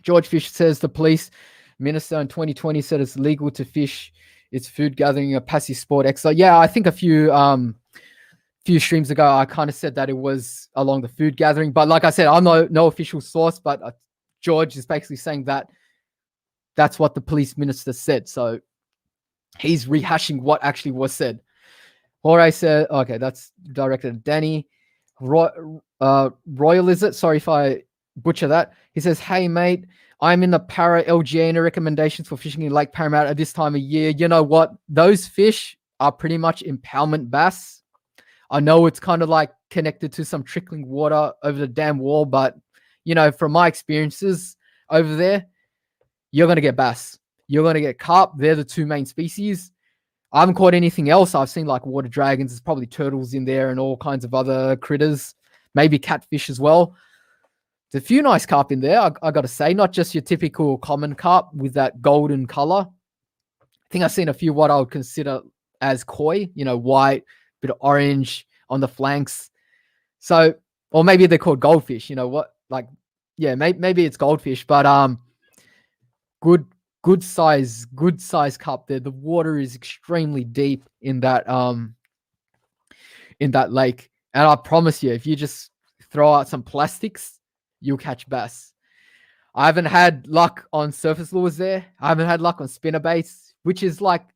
George Fish says the police minister in 2020 said it's legal to fish. It's food gathering, a passive sport exercise. Yeah, I think a few streams ago, I kind of said that it was along the food gathering. But like I said, I'm no official source, but George is basically saying that that's what the police minister said. So he's rehashing what actually was said. Jorge said, okay, that's directed at Danny. Royal, is it? Sorry if I butcher that. He says, hey, mate, I'm in the Para LGA. Any recommendations for fishing in Lake Parramatta at this time of year? You know what? Those fish are pretty much impoundment bass. I know it's kind of like connected to some trickling water over the dam wall, but, you know, from my experiences over there, you're going to get bass. You're going to get carp. They're the two main species. I haven't caught anything else. I've seen like water dragons. There's probably turtles in there and all kinds of other critters, maybe catfish as well. There's a few nice carp in there, I got to say, not just your typical common carp with that golden color. I think I've seen a few what I would consider as koi, you know, white, bit of orange on the flanks. So, or maybe they're called goldfish, you know what? Like, yeah, maybe it's goldfish, but good size carp there. The water is extremely deep in that lake. And I promise you, if you just throw out some plastics, you'll catch bass. I haven't had luck on surface lures there. I haven't had luck on spinner baits, which is like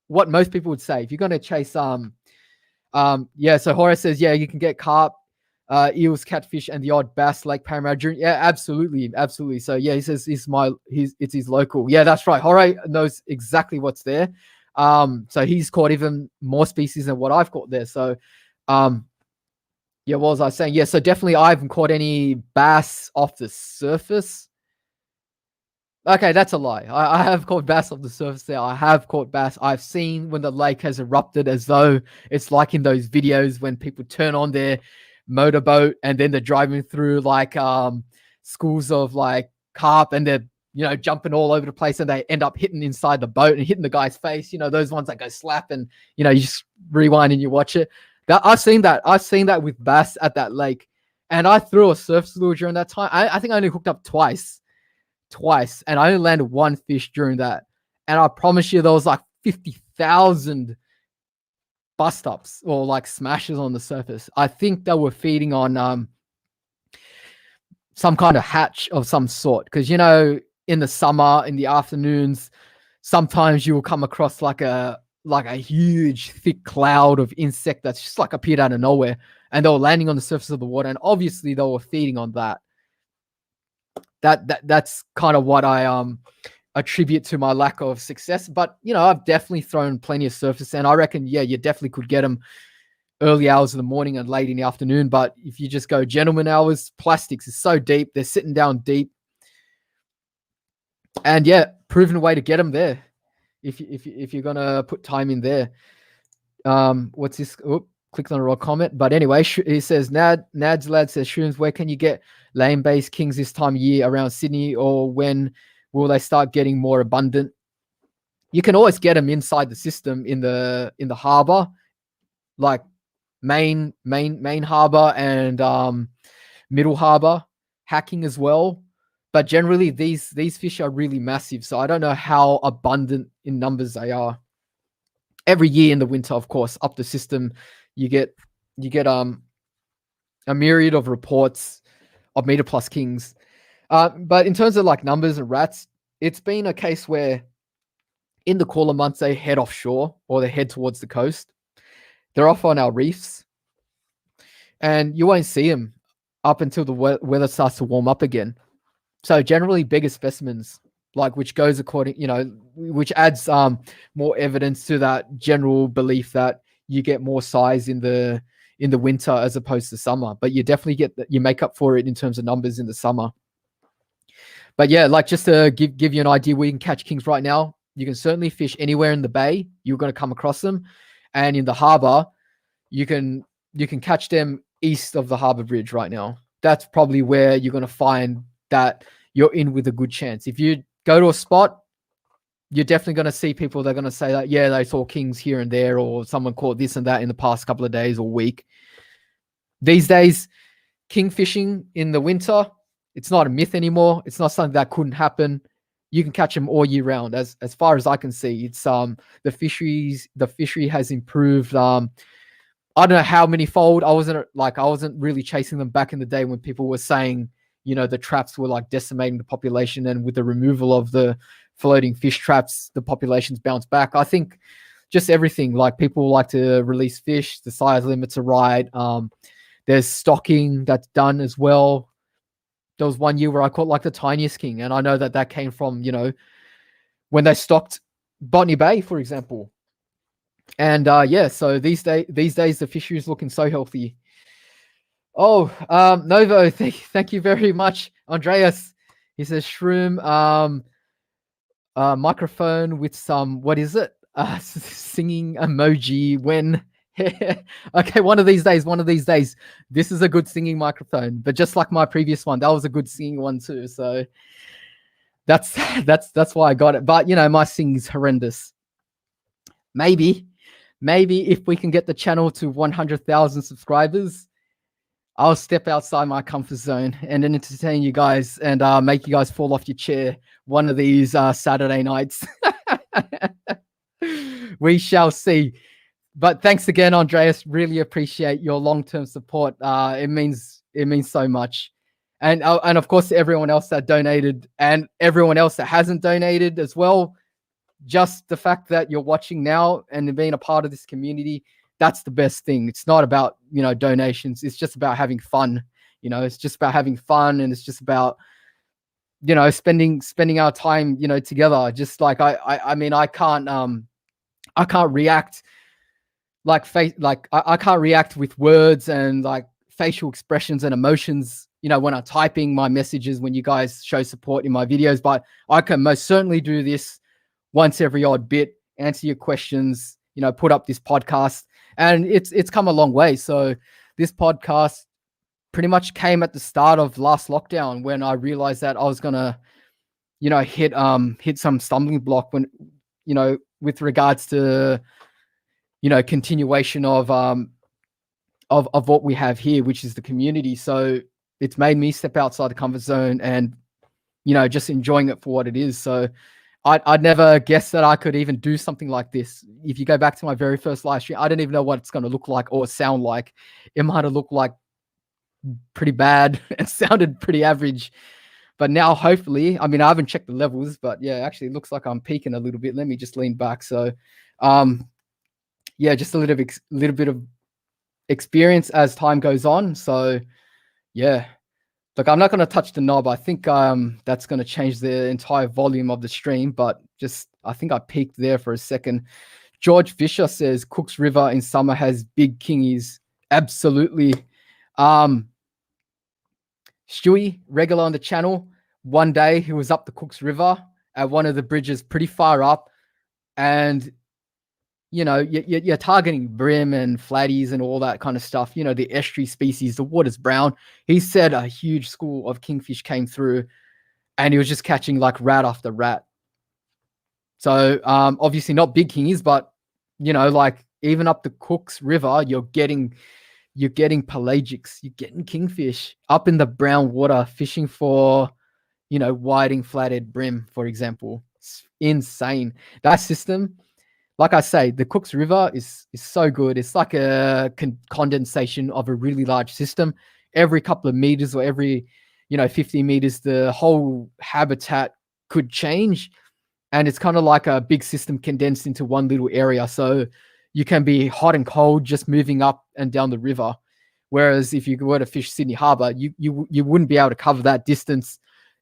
what most people would say. If you're going to chase, yeah, so Horace says, yeah, you can get carp, eels, catfish, and the odd bass Lake Parramatta. Yeah, absolutely. So yeah, he says it's his local. Yeah, that's right. Horace knows exactly what's there. So he's caught even more species than what I've caught there. So, yeah, what was I saying? Yeah, so definitely I haven't caught any bass off the surface. Okay, that's a lie. I have caught bass off the surface there. I have caught bass. I've seen when the lake has erupted as though it's like in those videos when people turn on their motorboat and then they're driving through like schools of like carp and they're, you know, jumping all over the place and they end up hitting inside the boat and hitting the guy's face. You know, those ones that go slap and, you know, you just rewind and you watch it. I've seen that. I've seen that with bass at that lake. And I threw a surface lure during that time. I think I only hooked up twice. And I only landed one fish during that. And I promise you there was like 50,000 bust ups or like smashes on the surface. I think they were feeding on some kind of hatch of some sort. Because, you know, in the summer, in the afternoons, sometimes you will come across like a huge thick cloud of insect that's just like appeared out of nowhere, and they were landing on the surface of the water, and obviously they were feeding on that. That's kind of what I attribute to my lack of success. But you know, I've definitely thrown plenty of surface, and I reckon, yeah, you definitely could get them early hours of the morning and late in the afternoon. But if you just go gentleman hours, plastics is so deep, they're sitting down deep, and yeah, proven way to get them there. If you're gonna put time in there. What's this? Oh, clicked on a raw comment. But anyway, he says Nad's lad says, Shrooms, where can you get lane-based kings this time of year around Sydney, or when will they start getting more abundant? You can always get them inside the system in the harbour, like main harbour and middle harbour, hacking as well. But generally, these fish are really massive, so I don't know how abundant in numbers they are. Every year in the winter, of course, up the system, you get a myriad of reports of meter plus kings. But in terms of like numbers and rats, it's been a case where in the cooler months they head offshore or they head towards the coast. They're off on our reefs, and you won't see them up until the weather starts to warm up again. So generally bigger specimens, like which goes according, you know, which adds more evidence to that general belief that you get more size in the winter as opposed to summer. But you definitely you make up for it in terms of numbers in the summer. But yeah, like just to give you an idea where you can catch kings right now, you can certainly fish anywhere in the bay. You're going to come across them, and in the harbor, you can catch them east of the Harbour Bridge right now. That's probably where you're going to find that you're in with a good chance. If you go to a spot, you're definitely going to see people that are going to say that, yeah, they saw kings here and there, or someone caught this and that in the past couple of days or week. These days, king fishing in the winter, it's not a myth anymore. It's not something that couldn't happen. You can catch them all year round. As far as I can see, it's the fishery has improved. I don't know how many fold. I wasn't really chasing them back in the day when people were saying, the traps were like decimating the population, and with the removal of the floating fish traps, the populations bounced back. I think just everything, like people like to release fish, the size limits are right. There's stocking that's done as well. There was one year where I caught like the tiniest king, and I know that came from, when they stocked Botany Bay, for example. And so these days the fishery is looking so healthy. Oh, Novo, thank you very much, Andreas. He says Shroom, microphone with some, what is it? Singing emoji when. Okay, one of these days. This is a good singing microphone, but just like my previous one, that was a good singing one too. So that's why I got it. But my singing's horrendous. Maybe if we can get the channel to 100,000 subscribers, I'll step outside my comfort zone and entertain you guys and make you guys fall off your chair one of these Saturday nights. We shall see. But thanks again, Andreas. Really appreciate your long-term support. It means so much. And of course, everyone else that donated and everyone else that hasn't donated as well. Just the fact that you're watching now and being a part of this community, that's the best thing. It's not about, donations. It's just about having fun. It's just about having fun, and it's just about, spending our time, together. Just like I mean, I can't react I can't react with words and like facial expressions and emotions, when I'm typing my messages, when you guys show support in my videos, but I can most certainly do this once every odd bit, answer your questions, put up this podcast, and it's come a long way. So this podcast pretty much came at the start of last lockdown, when I realized that I was gonna, hit some stumbling block when, with regards to, continuation of what we have here, which is the community. So it's made me step outside the comfort zone and, just enjoying it for what it is. So I'd never guessed that I could even do something like this. If you go back to my very first live stream, I didn't even know what it's going to look like or sound like. It might have looked like pretty bad and sounded pretty average. But now, hopefully, I mean, I haven't checked the levels, but yeah, actually it looks like I'm peaking a little bit. Let me just lean back. So, yeah, just a little bit of experience as time goes on. So yeah, look, I'm not going to touch the knob. I think that's going to change the entire volume of the stream, but I think I peaked there for a second. George Fisher says Cooks River in summer has big kingies. Absolutely. Stewie, regular on the channel, one day he was up the Cooks River at one of the bridges pretty far up, and you're targeting brim and flatties and all that kind of stuff. The estuary species, the water's brown. He said a huge school of kingfish came through, and he was just catching like rat after rat. So obviously not big kingies, but like even up the Cooks River, you're getting pelagics, you're getting kingfish up in the brown water, fishing for, whiting flathead brim, for example. It's insane. That system, like I say, the Cooks River is so good. It's like a condensation of a really large system. Every couple of meters or every, 50 meters, the whole habitat could change. And it's kind of like a big system condensed into one little area. So you can be hot and cold just moving up and down the river. Whereas if you were to fish Sydney Harbour, you wouldn't be able to cover that distance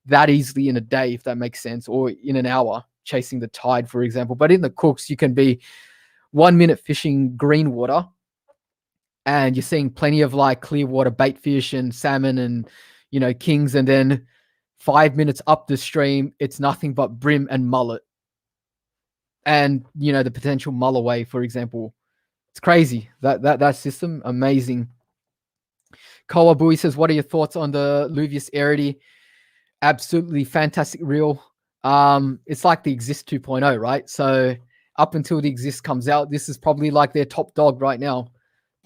that easily in a day, if that makes sense, or in an hour chasing the tide, for example. But in the Cooks, you can be 1 minute fishing green water and you're seeing plenty of like clear water bait fish and salmon and, kings. And then 5 minutes up the stream, it's nothing but brim and mullet. And, the potential mulloway, for example. It's crazy. That system, amazing. Kawabui says, what are your thoughts on the Luvius Arity? Absolutely fantastic reel. It's like the Exist 2.0, right? So up until the Exist comes out, this is probably like their top dog right now.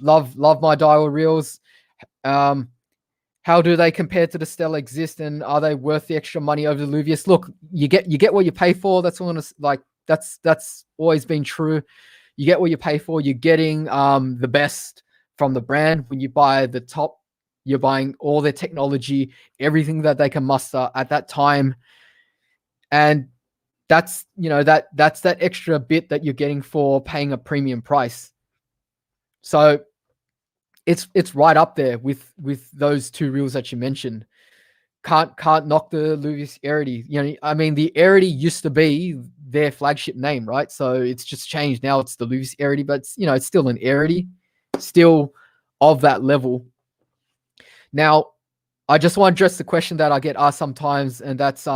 Love my Daiwa reels. How do they compare to the Stella Exist, and are they worth the extra money over the Luvius? Look, you get what you pay for. That's all. Like that's always been true. You get what you pay for. You're getting the best from the brand. When you buy the top, you're buying all their technology, everything that they can muster at that time, and that's that's that extra bit that you're getting for paying a premium price. So it's right up there with those two reels that you mentioned. Can't knock the Luvius Arity. I mean, the Arity used to be their flagship name, right? So it's just changed. Now it's the Luvius Arity, but it's still an Arity, still of that level. Now, I just want to address the question that I get asked sometimes, and that's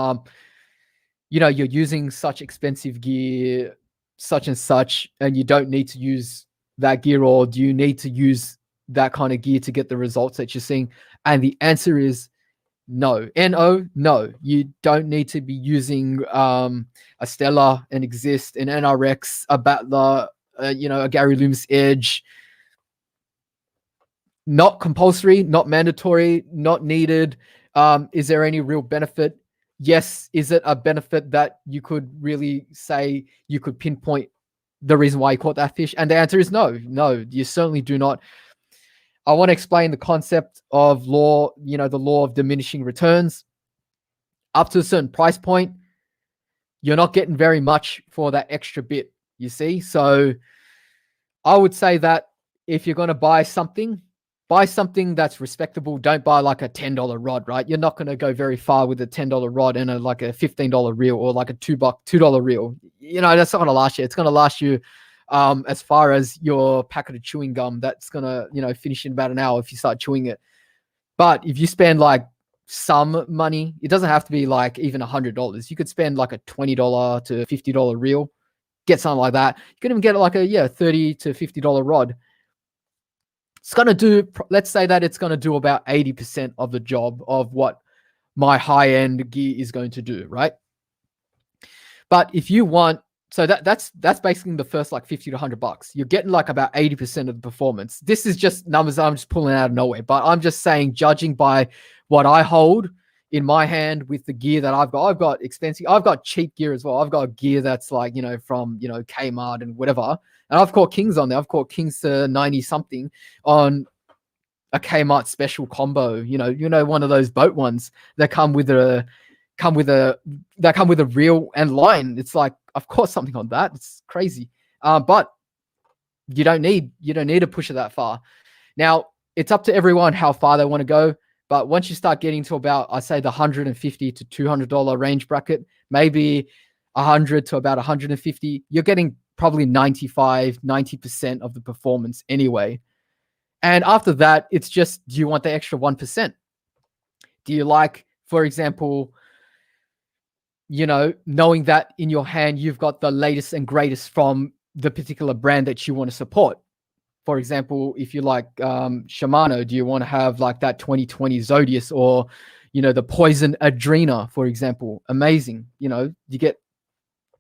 you're using such expensive gear, such and such, and you don't need to use that gear, or do you need to use that kind of gear to get the results that you're seeing? And the answer is no. No. You don't need to be using a Stella, an Exist, an NRX, a Battler, a Gary Loomis Edge. Not compulsory, not mandatory, not needed. Is there any real benefit? Yes. Is it a benefit that you could really say you could pinpoint the reason why you caught that fish? And the answer is no. No, you certainly do not. I want to explain the concept of the law of diminishing returns. Up to a certain price point, you're not getting very much for that extra bit, you see? So I would say that if you're going to buy something that's respectable. Don't buy like a $10 rod, right? You're not going to go very far with a $10 rod and like a $15 reel, or like a $2 reel. That's not going to last you. It's going to last you as far as your packet of chewing gum that's going to, finish in about an hour if you start chewing it. But if you spend like some money, it doesn't have to be like even $100. You could spend like a $20 to $50 reel, get something like that. You can even get like a $30 to $50 rod. It's going to do, let's say that it's going to do about 80% of the job of what my high-end gear is going to do, right? But if you want, so that's basically the first like $50 to $100. You're getting like about 80% of the performance. This is just numbers I'm just pulling out of nowhere, but I'm just saying, judging by what I hold in my hand with the gear that I've got expensive, I've got cheap gear as well. I've got gear that's like, from, Kmart and whatever. And I've caught Kings on there. I've caught Kings to 90 something on a Kmart special combo, one of those boat ones that come with a reel and line. It's like, of course, something on that. It's crazy. But you don't need to push it that far. Now, it's up to everyone how far they want to go. But once you start getting to about, I say, the $150 to $200 range bracket, maybe 100 to about 150, you're getting probably 90% of the performance anyway. And after that, it's just, do you want the extra 1%? Do you like, for example, knowing that in your hand, you've got the latest and greatest from the particular brand that you want to support? For example, if you like Shimano, do you want to have like that 2020 Zodius, or, the Poison Adrena, for example? Amazing. You get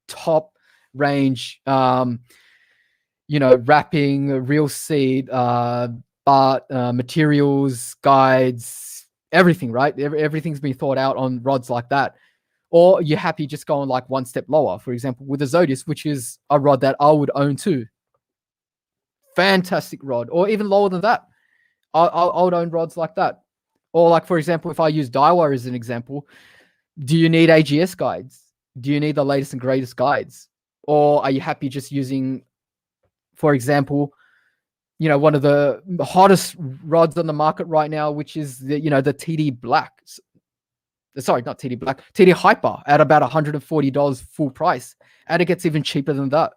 top range, wrapping, reel seed, materials, guides, everything, right? Everything's been thought out on rods like that. Or you're happy just going like one step lower, for example, with the Zodius, which is a rod that I would own too. Fantastic rod. Or even lower than that, I would own rods like that. Or like, for example, if I use Daiwa as an example, do you need AGS guides? Do you need the latest and greatest guides? Or are you happy just using, for example, one of the hottest rods on the market right now, which is the TD Black. Sorry, not TD Black, TD Hyper at about $140 full price. And it gets even cheaper than that.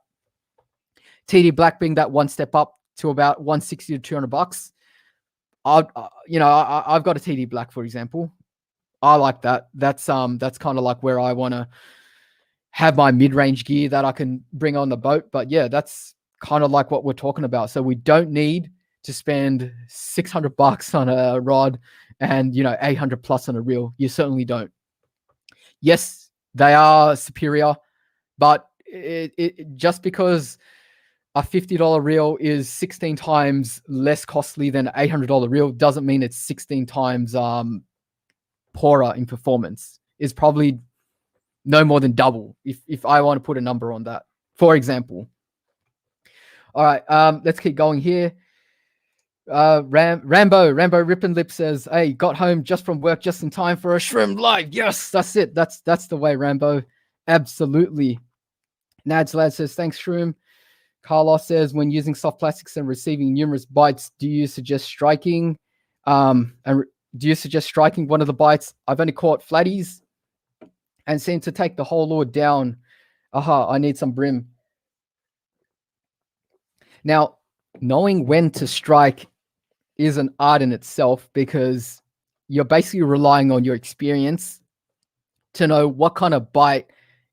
TD Black being that one step up to about $160 to $200. I've got a TD Black, for example. I like that. That's kind of like where I want to have my mid-range gear that I can bring on the boat. But yeah, that's kind of like what we're talking about. So we don't need to spend $600 on a rod and 800 plus on a reel. You certainly don't. Yes, they are superior, but it just because a $50 reel is 16 times less costly than an $800 reel doesn't mean it's 16 times poorer in performance. It's probably no more than double if I want to put a number on that, for example. All right, let's keep going here. Rambo Rippin' Lip says, "Hey, got home just from work just in time for a Shroom live." Yes, that's it. That's the way, Rambo. Absolutely. Nads Lad says, "Thanks, Shroom." Carlos says, "When using soft plastics and receiving numerous bites, do you suggest striking? Do you suggest striking one of the bites? I've only caught flatties and seem to take the whole lure down. Aha, I need some brim." Now, knowing when to strike is an art in itself, because you're basically relying on your experience to know what kind of bite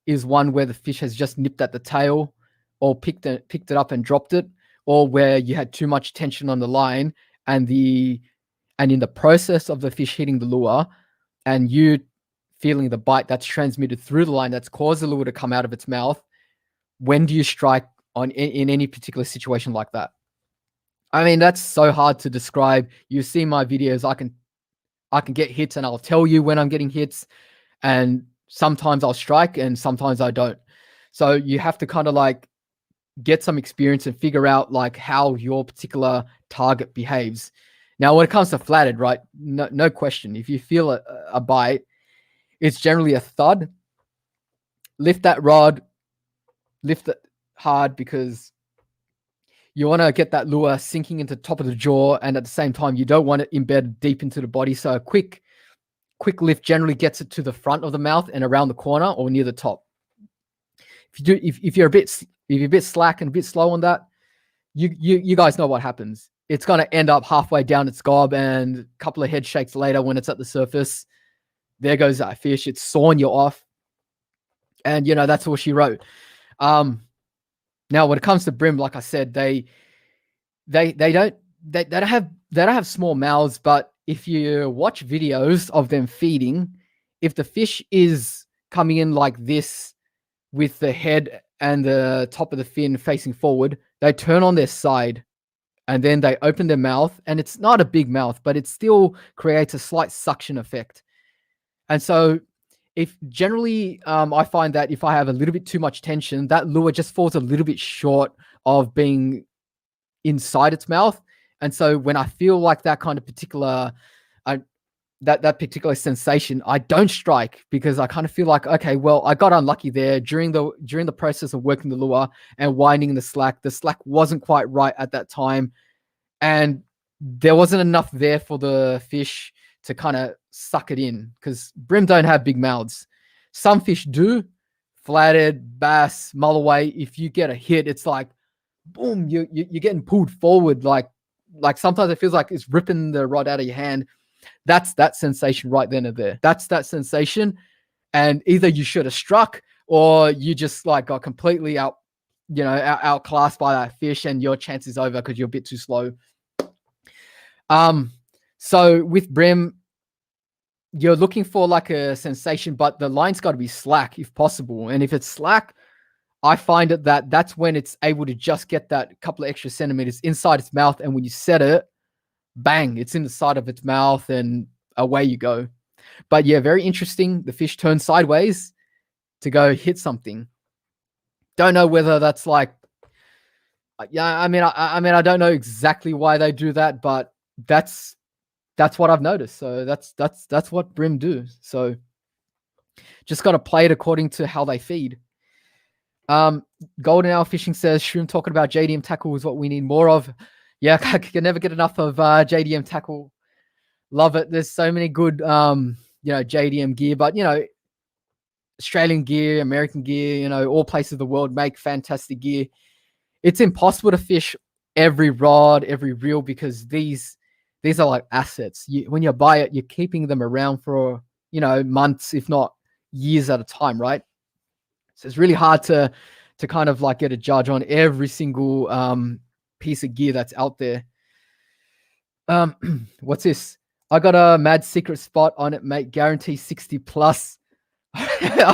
is one where the fish has just nipped at the tail or picked it up and dropped it, or where you had too much tension on the line and in the process of the fish hitting the lure and you feeling the bite that's transmitted through the line that's caused the lure to come out of its mouth. When do you strike in any particular situation like that? I mean, that's so hard to describe. You see my videos, I can get hits and I'll tell you when I'm getting hits, and sometimes I'll strike and sometimes I don't. So you have to kind of like get some experience and figure out like how your particular target behaves. Now, when it comes to flathead, right, no question. If you feel a bite, it's generally a thud. Lift that rod, lift it hard, because you want to get that lure sinking into the top of the jaw, and at the same time, you don't want it embedded deep into the body. So a quick lift generally gets it to the front of the mouth and around the corner or near the top. If you're a bit slack and a bit slow on that, you guys know what happens. It's going to end up halfway down its gob, and a couple of head shakes later, when it's at the surface, there goes that fish. It's sawing you off, and that's all she wrote. Now, when it comes to brim, like I said, they don't have small mouths, but if you watch videos of them feeding, if the fish is coming in like this with the head and the top of the fin facing forward, they turn on their side and then they open their mouth, and it's not a big mouth, but it still creates a slight suction effect. And so if generally I find that if I have a little bit too much tension, that lure just falls a little bit short of being inside its mouth. And so when I feel like that kind of particular that particular sensation, I don't strike, because I kind of feel like, okay, well, I got unlucky there during the process of working the lure and winding the slack. The slack wasn't quite right at that time, and there wasn't enough there for the fish to kind of suck it in, because brim don't have big mouths. Some fish do. Flathead, bass, mulloway, if you get a hit, it's like boom, you're getting pulled forward, like sometimes it feels like it's ripping the rod out of your hand. That's that sensation right then and there. That's that sensation. And either you should have struck, or you just like got completely outclassed by that fish, and your chance is over because you're a bit too slow. So with brim, you're looking for like a sensation, but the line's got to be slack if possible. And if it's slack, I find it that's when it's able to just get that couple of extra centimeters inside its mouth. And when you set it, bang, it's in the side of its mouth and away you go. But yeah, very interesting. The fish turns sideways to go hit something. Don't know whether that's like, yeah, I mean, I don't know exactly why they do that, but that's what I've noticed. So that's what brim do. So just got to play it according to how they feed. Golden Hour Fishing says, Shroom talking about JDM tackle is what we need more of. Yeah, I can never get enough of JDM tackle. Love it. There's so many good JDM gear, but Australian gear, American gear, all places of the world make fantastic gear. It's impossible to fish every rod, every reel, because these are like assets. When you buy it, you're keeping them around for months, if not years at a time, right? So it's really hard to kind of like get a judge on every single piece of gear that's out there. What's this? I got a mad secret spot on it, mate. Guarantee 60 plus.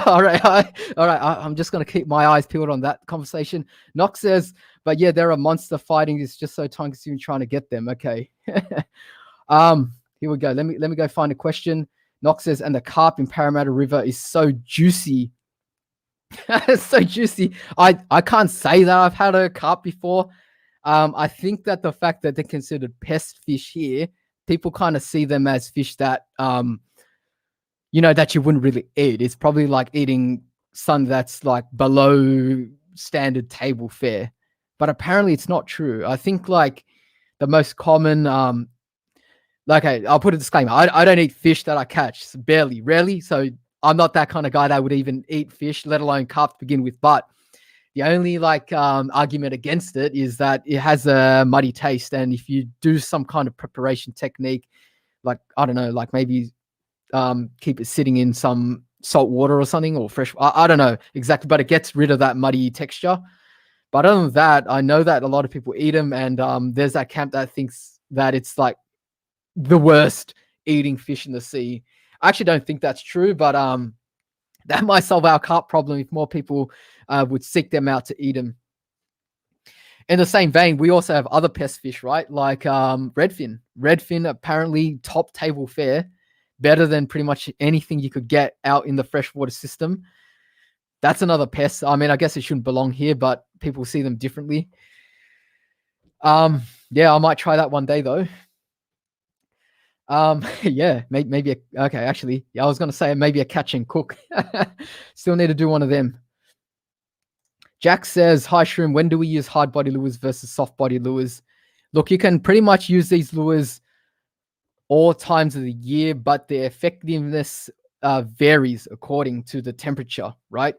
All right, all right. I'm just gonna keep my eyes peeled on that conversation. Nox says, but yeah, they're a monster fighting. It's just so time consuming trying to get them. Okay. Here we go. Let me go find a question. Nox says, and the carp in Parramatta River is so juicy. It's so juicy. I can't say that I've had a carp before. I think that the fact that they're considered pest fish here, people kind of see them as fish that that you wouldn't really eat. It's probably like eating something that's like below standard table fare. But apparently it's not true. I think like the most common okay, I'll put a disclaimer. I don't eat fish that I catch, barely, rarely. So I'm not that kind of guy that would even eat fish, let alone carp to begin with. But the only like argument against it is that it has a muddy taste, and if you do some kind of preparation technique, like I don't know, like maybe keep it sitting in some salt water or something, or fresh, I don't know exactly, but it gets rid of that muddy texture. But other than that, I know that a lot of people eat them, and there's that camp that thinks that it's like the worst eating fish in the sea. I actually don't think that's true, but that might solve our carp problem if more people would seek them out to eat them. In the same vein, we also have other pest fish, right? Like redfin. Redfin apparently top table fare, better than pretty much anything you could get out in the freshwater system. That's another pest. I mean, I guess it shouldn't belong here, but people see them differently. Yeah, I might try that one day though. Yeah, maybe okay, actually, yeah, I was gonna say maybe a catch and cook. Still need to do one of them. Jack says, hi Shroom, when do we use hard body lures versus soft body lures? Look, you can pretty much use these lures all times of the year, but their effectiveness varies according to the temperature, right?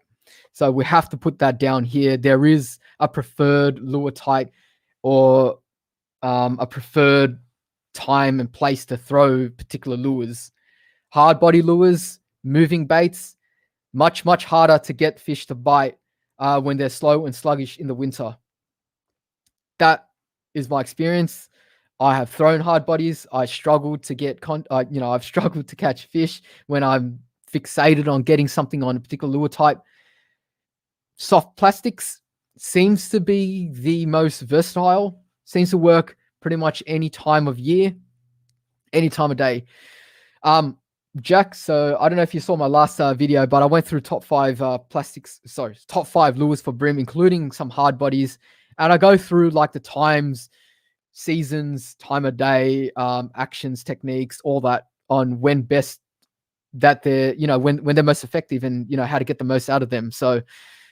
So we have to put that down here. There is a preferred lure type or a preferred time and place to throw particular lures. Hard body lures, moving baits, much harder to get fish to bite when they're slow and sluggish in the winter. That is my experience. I have thrown hard bodies. I struggled to get I've struggled to catch fish when I'm fixated on getting something on a particular lure type. Soft plastics seems to be the most versatile, seems to work pretty much any time of year, any time of day. Jack, so I don't know if you saw my last video, but I went through top 5 top 5 lures for brim, including some hard bodies. And I go through like the times, seasons, time of day, actions, techniques, all that on when best that they're, when they're most effective and, how to get the most out of them. So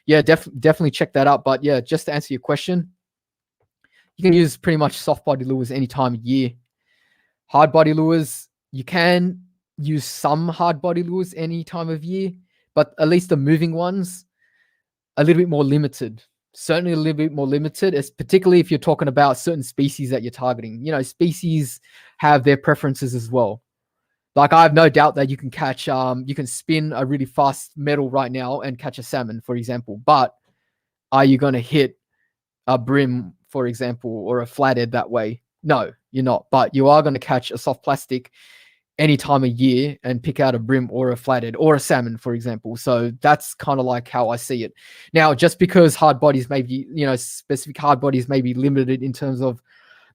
yeah, definitely check that out. But yeah, just to answer your question, you can use pretty much soft body lures any time of year. Hard body lures, you can use some hard body lures any time of year, but at least the moving ones, a little bit more limited. Certainly a little bit more limited, it's particularly if you're talking about certain species that you're targeting. Species have their preferences as well. Like I have no doubt that you can catch, you can spin a really fast metal right now and catch a salmon, for example. But are you going to hit a brim, for example, or a flathead that way? No, you're not. But you are going to catch a soft plastic any time of year and pick out a brim or a flathead or a salmon, for example. So that's kind of like how I see it. Now, just because hard bodies may be, specific hard bodies may be limited in terms of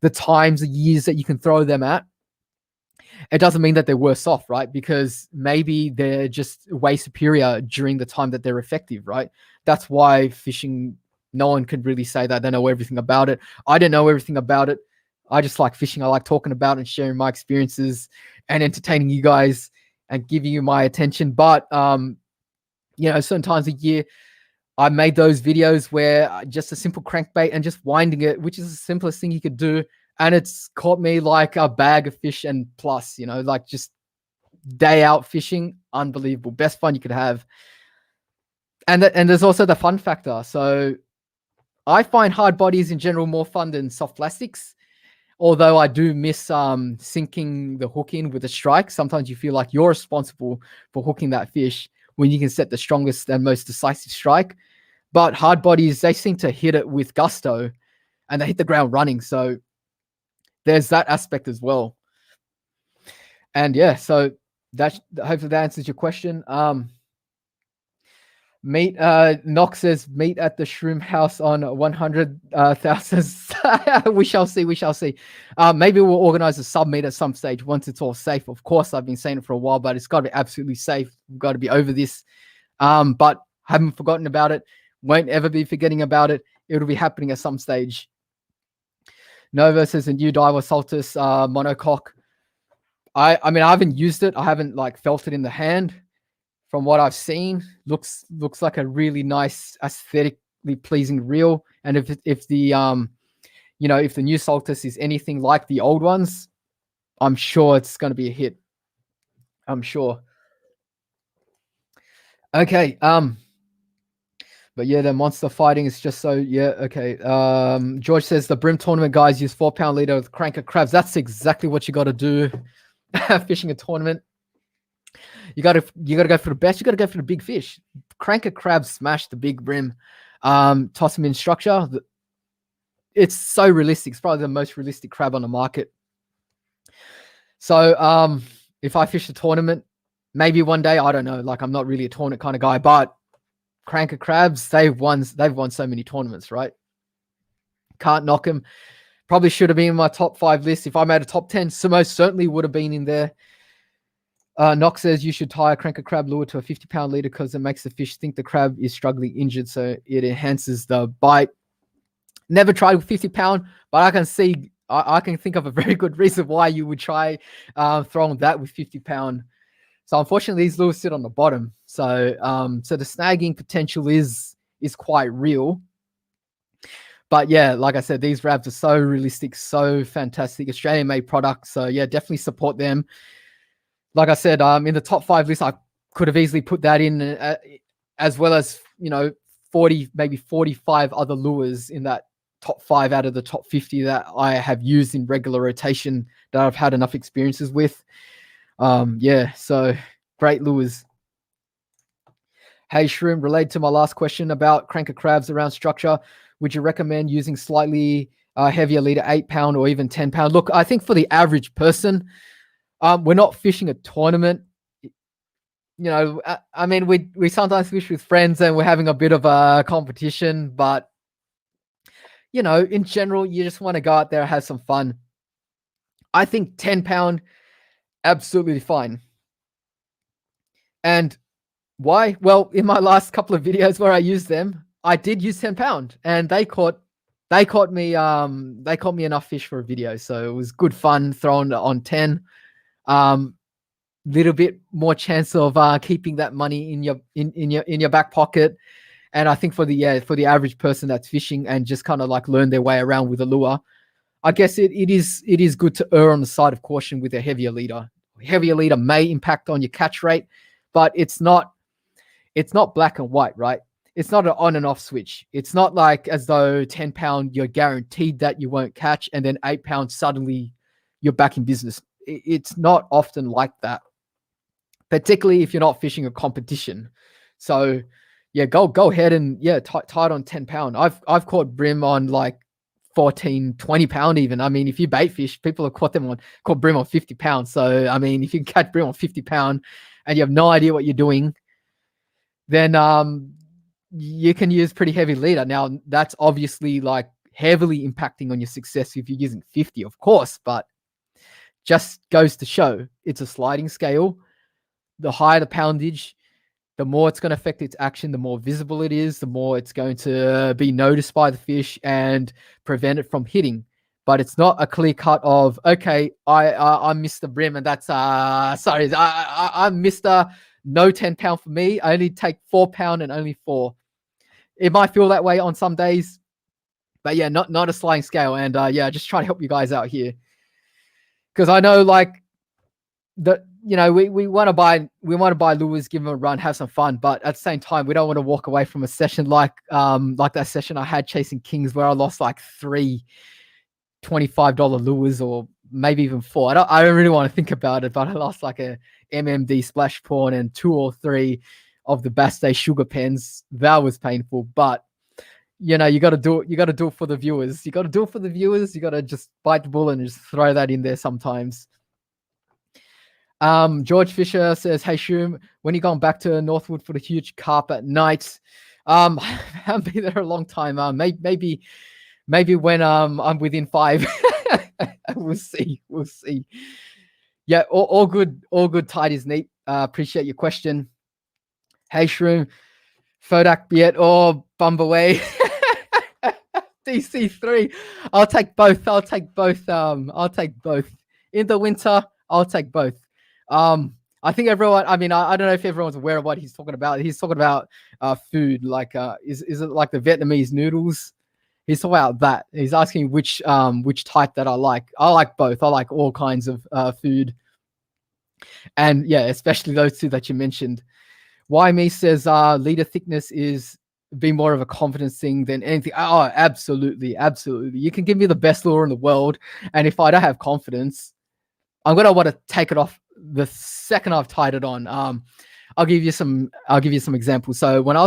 the times of years that you can throw them at, it doesn't mean that they're worse off, right? Because maybe they're just way superior during the time that they're effective, right? That's why fishing, no one could really say that they know everything about it. I don't know everything about it. I just like fishing. I like talking about and sharing my experiences and entertaining you guys and giving you my attention. But, certain times a year, I made those videos where just a simple crankbait and just winding it, which is the simplest thing you could do. And it's caught me like a bag of fish and plus, like just day out fishing. Unbelievable. Best fun you could have. And there's also the fun factor. So I find hard bodies in general more fun than soft plastics. Although I do miss sinking the hook in with a strike. Sometimes you feel like you're responsible for hooking that fish when you can set the strongest and most decisive strike. But hard bodies, they seem to hit it with gusto and they hit the ground running. So there's that aspect as well. And yeah, so that hopefully that answers your question. Meet Knox says meet at the Shroom house on 100,000. We shall see. We shall see. Maybe we'll organize a sub meet at some stage once it's all safe. Of course, I've been saying it for a while, but it's got to be absolutely safe. We've got to be over this. But haven't forgotten about it. Won't ever be forgetting about it. It'll be happening at some stage. Nova says a new Daiwa Saltus monocoque. I mean, I haven't used it. I haven't like felt it in the hand. From what I've seen, looks like a really nice, aesthetically pleasing reel. And if the if the new Saltus is anything like the old ones, I'm sure it's going to be a hit. I'm sure. Okay. But yeah, the monster fighting is just so okay. George says the brim tournament guys use 4 pound leader with cranker crabs. That's exactly what you got to do. Fishing a tournament. You gotta go for the best. You gotta go for the big fish. Cranker crabs smash the big brim. Toss them in structure. It's so realistic. It's probably the most realistic crab on the market. So if I fish a tournament, maybe one day, I don't know. Like I'm not really a tournament kind of guy, but cranker crabs, they've won so many tournaments, right? Can't knock them. Probably should have been in my top 5 list. If I made a top 10, most certainly would have been in there. Knox says you should tie a cranker crab lure to a 50 pound leader because it makes the fish think the crab is struggling injured, so it enhances the bite. Never tried with 50 pound, but I can see I can think of a very good reason why you would try throwing that with 50 pound. So unfortunately, these lures sit on the bottom. So so the snagging potential is quite real. But yeah, like I said, these rabs are so realistic, so fantastic, Australian-made products. So yeah, definitely support them. Like I said, in the top 5 list, I could have easily put that in as well as, 40, maybe 45 other lures in that top 5 out of the top 50 that I have used in regular rotation that I've had enough experiences with. Yeah, so great lures. Hey, Shroom, related to my last question about cranker crabs around structure, would you recommend using slightly heavier leader, 8 pound or even 10 pound? Look, I think for the average person, we're not fishing a tournament. I mean, we sometimes fish with friends and we're having a bit of a competition, but in general, you just want to go out there and have some fun. I think 10 pound, absolutely fine. And why? Well, in my last couple of videos where I used them, I did use 10 pound and they caught me enough fish for a video. So it was good fun throwing it on 10. Little bit more chance of keeping that money in your back pocket. And I think for the average person that's fishing and just kind of like learn their way around with a lure, I guess it is good to err on the side of caution with a heavier leader. Heavier leader may impact on your catch rate, but it's not black and white, right? It's not an on and off switch. It's not like as though 10 pound you're guaranteed that you won't catch, and then 8 pounds suddenly you're back in business. It's not often like that, particularly if you're not fishing a competition. So yeah, go ahead and tie it on 10 pound. I've caught brim on like 14, 20 pound even. I mean, if you bait fish, people have caught brim on 50 pounds. So I mean, if you can catch brim on 50 pound and you have no idea what you're doing, then you can use pretty heavy leader. Now that's obviously like heavily impacting on your success if you're using 50, of course, but just goes to show it's a sliding scale. The higher the poundage, the more it's going to affect its action, the more visible it is, the more it's going to be noticed by the fish and prevent it from hitting. But it's not a clear cut of, okay, I missed the brim and that's, sorry, I'm Mr. No 10 pound for me. I only take 4 pound and only 4. It might feel that way on some days, but yeah, not a sliding scale. And just trying to help you guys out here. Because I know like we want to buy lures, give them a run, have some fun, but at the same time, we don't want to walk away from a session like that session I had chasing kings where I lost like 3 $25 lures or maybe even 4. I don't really want to think about it, but I lost like a MMD splash prawn and 2 or 3 of the Bass Day sugar pens. That was painful, but you know, you got to do it. You got to do it for the viewers. You got to do it for the viewers. You got to just bite the bullet and just throw that in there sometimes. George Fisher says, "Hey Shroom, when are you going back to Northwood for the huge carp at night?" I haven't been there a long time. Maybe when I'm within 5. We'll see. We'll see. Yeah, all good. All good. Tight is neat. Appreciate your question. Hey Shroom, Fodak Biet or Bumbaway. DC3. I'll take both. I'll take both. I'll take both. In the winter, I'll take both. I think everyone, I mean, I don't know if everyone's aware of what he's talking about. He's talking about food, like is it like the Vietnamese noodles? He's talking about that. He's asking which type that I like. I like both. I like all kinds of food. And yeah, especially those two that you mentioned. Why me says leader thickness is be more of a confidence thing than anything. Oh, absolutely, absolutely. You can give me the best lure in the world, and if I don't have confidence, I'm gonna want to take it off the second I've tied it on. I'll give you some examples. So when I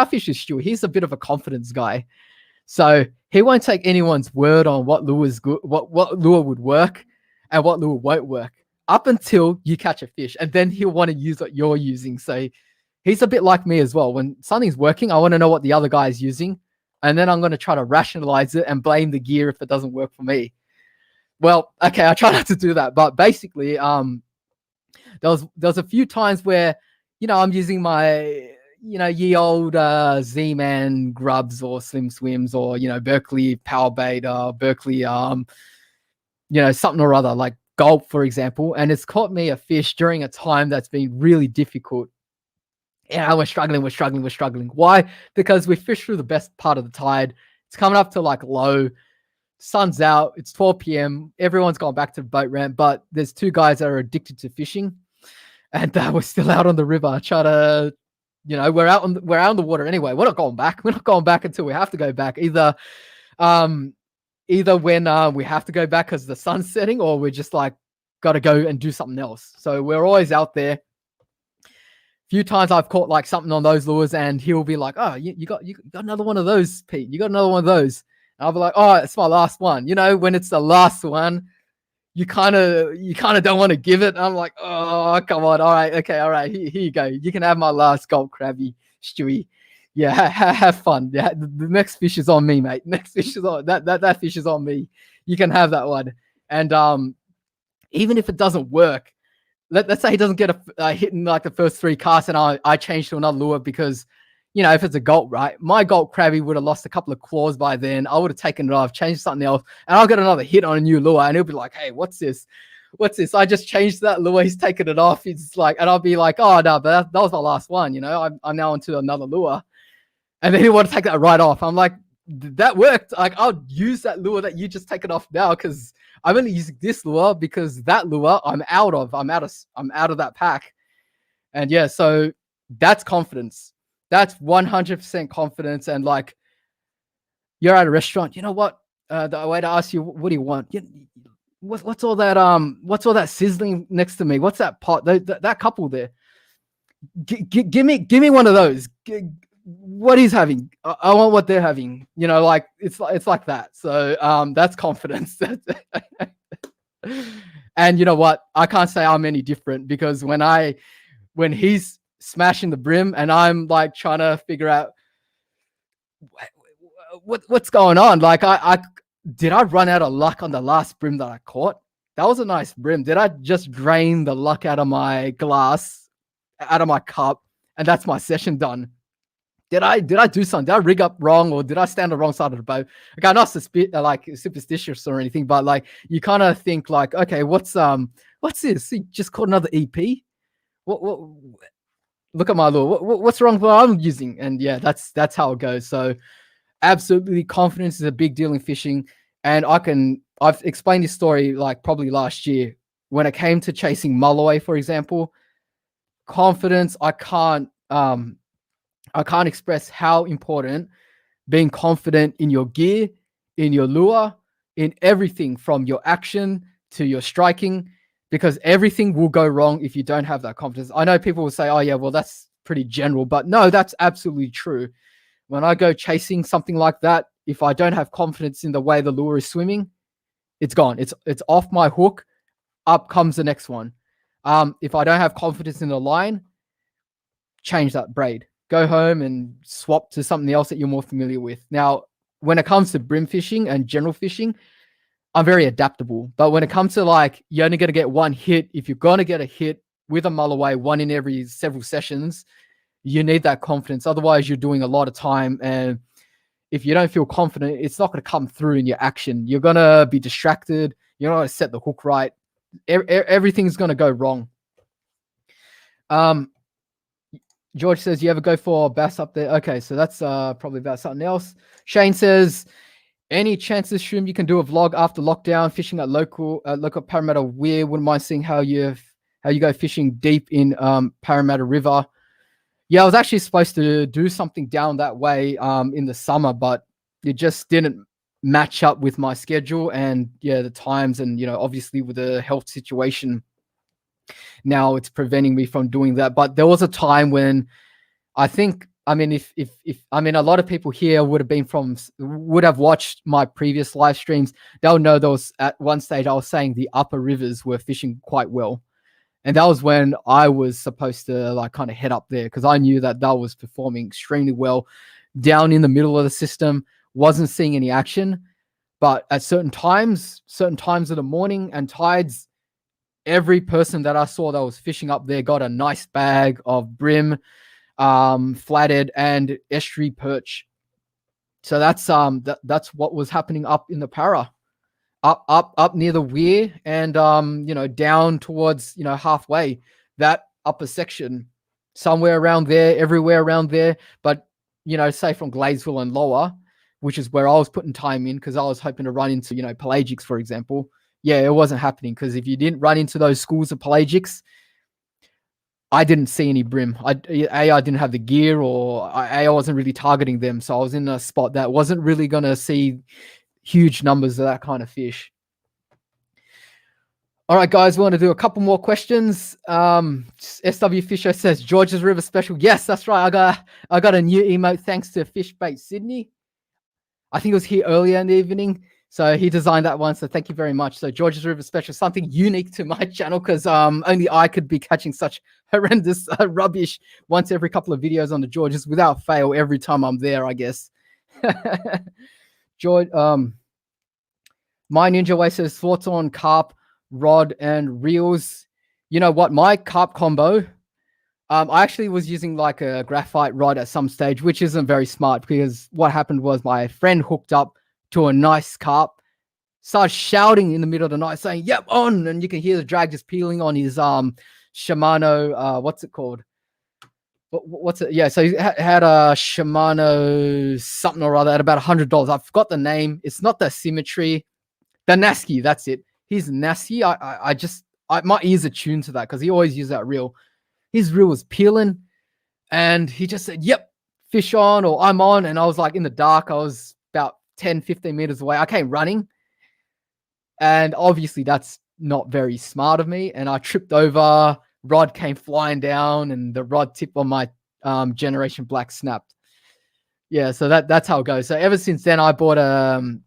fish with Stu, he's a bit of a confidence guy. So he won't take anyone's word on what lure is good, what lure would work and what lure won't work up until you catch a fish, and then he'll want to use what you're using. So he's a bit like me as well. When something's working, I want to know what the other guy is using, and then I'm going to try to rationalize it and blame the gear if it doesn't work for me. Well, okay, I try not to do that, but basically, there was a few times where, you know, I'm using my, you know, ye old Z-Man grubs or Slim Swims or, you know, Berkeley Power Bait, Berkeley, you know, something or other like Gulp, for example, and it's caught me a fish during a time that's been really difficult. Yeah, we're struggling. Why? Because we fished through the best part of the tide. It's coming up to like low. Sun's out. It's 12 p.m. Everyone's gone back to the boat ramp, but there's two guys that are addicted to fishing, and we're still out on the river. Try to, you know, we're out on the water anyway. We're not going back. We're not going back until we have to go back. Either when we have to go back because the sun's setting, or we're just like got to go and do something else. So we're always out there. Few times I've caught like something on those lures, and he'll be like, "Oh, you got another one of those, Pete. You got another one of those." And I'll be like, "Oh, it's my last one." You know, when it's the last one, you kind of don't want to give it. I'm like, "Oh, come on, all right, okay, all right, here you go. You can have my last Gulp Crabby, Stewie. Yeah, have fun. Yeah, the next fish is on me, mate. Next fish is on that fish is on me. You can have that one." And even if it doesn't work. Let's say he doesn't get a hit in like the first 3 casts, and I change to another lure because, you know, if it's a Gulp, right, my Gulp Crabby would have lost a couple of claws by then. I would have taken it off, changed something else, and I'll get another hit on a new lure, and he'll be like, "Hey, what's this? What's this? I just changed that lure. He's taken it off." It's like, and I'll be like, "Oh no, but that was my last one. You know, I'm now onto another lure," and then he want to take that right off. I'm like, that worked. Like, I'll use that lure that you just taken off now because I'm only using this lure because that lure I'm out of that pack. And yeah, so that's confidence. That's 100% confidence. And like, you're at a restaurant, you know what? The way to ask you, what do you want? What's all that sizzling next to me? What's that pot? That couple there. Give me one of those. What he's having, I want what they're having. You know, like it's like that. So that's confidence. And you know what? I can't say I'm any different because when he's smashing the brim and I'm like trying to figure out what's going on. Like did I run out of luck on the last brim that I caught? That was a nice brim. Did I just drain the luck out of my glass, out of my cup, and that's my session done? Did I do something? Did I rig up wrong, or did I stand on the wrong side of the boat? Okay, I'm not superstitious or anything, but like you kind of think like, okay, what's this? He just caught another EP. What? Look at my lure. What's wrong with what I'm using? And yeah, that's how it goes. So absolutely, confidence is a big deal in fishing, and I've explained this story like probably last year when it came to chasing mulloway, for example. Confidence, I can't express how important being confident in your gear, in your lure, in everything from your action to your striking, because everything will go wrong if you don't have that confidence. I know people will say, "Oh yeah, well that's pretty general," but no, that's absolutely true. when I go chasing something like that, if I don't have confidence in the way the lure is swimming, it's gone. It's off my hook. Up comes the next one. If I don't have confidence in the line, change that braid. Go home and swap to something else that you're more familiar with. Now, when it comes to brim fishing and general fishing, I'm very adaptable. But when it comes to like, you're only going to get one hit. If you're going to get a hit with a mull away, one in every several sessions, you need that confidence. Otherwise, you're doing a lot of time. And if you don't feel confident, it's not going to come through in your action. You're going to be distracted. You're not going to set the hook right. Everything's going to go wrong. George says, you ever go for bass up there? Okay, so that's probably about something else. Shane says, any chances, Shroom, you can do a vlog after lockdown, fishing at local Parramatta Weir? Wouldn't mind seeing how you go fishing deep in Parramatta River. Yeah, I was actually supposed to do something down that way in the summer, but it just didn't match up with my schedule and the times, and obviously with the health situation now, it's preventing me from doing that. But there was a time when I think, if a lot of people here would have watched my previous live streams, they'll know there was at one stage I was saying the upper rivers were fishing quite well. And that was when I was supposed to like kind of head up there, because I knew that was performing extremely well. Down in the middle of the system, wasn't seeing any action. But at certain times of the morning and tides, every person that I saw that was fishing up there got a nice bag of brim, flathead, and estuary perch. So that's what was happening up in the Para. Up near the weir and down towards halfway, that upper section, somewhere around there, everywhere around there. But say from Gladesville and lower, which is where I was putting time in, because I was hoping to run into pelagics, for example. Yeah, it wasn't happening, because if you didn't run into those schools of pelagics, I didn't see any brim. I didn't have the gear, or I wasn't really targeting them, so I was in a spot that wasn't really going to see huge numbers of that kind of fish. All right, guys, we want to do a couple more questions. SW Fisher says, George's River special. Yes, that's right. I got a new emote thanks to Fishbait Sydney. I think it was here earlier in the evening. So he designed that one. So thank you very much. So George's River special, something unique to my channel, because only I could be catching such horrendous rubbish once every couple of videos on the Georges without fail every time I'm there, I guess. George, my Ninja Way says, thoughts on carp, rod, and reels. You know what? My carp combo, I actually was using like a graphite rod at some stage, which isn't very smart, because what happened was my friend hooked up to a nice carp, started shouting in the middle of the night saying, yep, on, and you can hear the drag just peeling on his Shimano, what's it called? What's it? Yeah, so he had a Shimano something or other at about $100. I forgot the name. It's not the Symmetry, the Nasky. That's it. His Nasky. My ears are tuned to that, because he always used that reel. His reel was peeling, and he just said, "Yep, fish on," or "I'm on," and I was like in the dark. I was about 10, 15 meters away. I came running, and obviously that's not very smart of me, and I tripped over. Rod came flying down, and the rod tip on my Generation Black snapped. Yeah, so that's how it goes. So ever since then, I bought a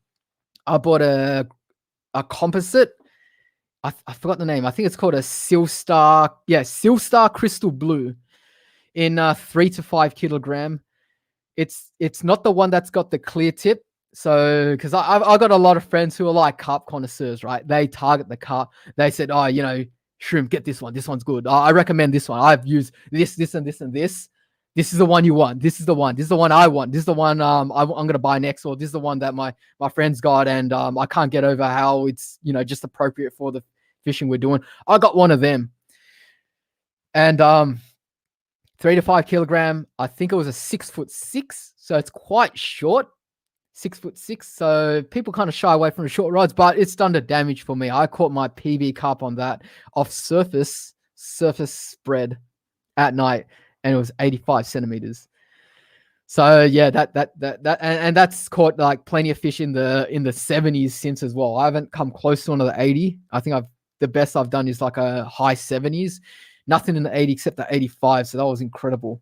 composite. I forgot the name. I think it's called a Silstar. Yeah, Silstar Crystal Blue in 3 to 5 kilogram. It's not the one that's got the clear tip. So, because I got a lot of friends who are like carp connoisseurs, right? They target the carp. They said, oh, Shroom, get this one. This one's good. I recommend this one. I've used this, and this, and this. This is the one you want. This is the one. This is the one I want. This is the one I'm going to buy next. Or this is the one that my friends got, and I can't get over how it's just appropriate for the fishing we're doing. I got one of them, and 3 to 5 kilogram. I think it was a 6'6", so it's quite short. 6'6", so people kind of shy away from the short rods, but it's done the damage for me. I caught my PB carp on that off surface spread at night, and it was 85 centimeters. So yeah, and that's caught like plenty of fish in the 70s since as well. I haven't come close to one of the 80. I think the best I've done is like a high 70s. Nothing in the 80 except the 85. So that was incredible.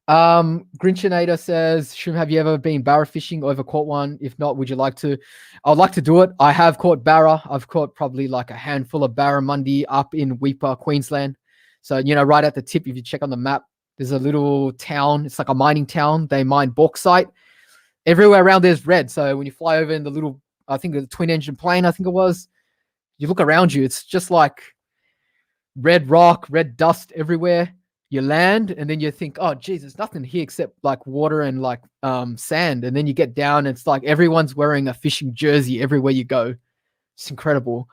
Grinchinator says, Shroom, have you ever been barra fishing or ever caught one? If not, would you like to? I'd like to do it. I have caught barra. I've caught probably like a handful of barramundi up in Weipa, Queensland. So, you know, right at the tip, if you check on the map, there's a little town. It's like a mining town. They mine bauxite. Everywhere around there's red. So when you fly over in the little, I think the twin engine plane, I think it was, you look around you, it's just like red rock, red dust everywhere. You land and then you think, oh geez, there's nothing here except like water and like sand. And then you get down and it's like everyone's wearing a fishing jersey everywhere you go. It's incredible.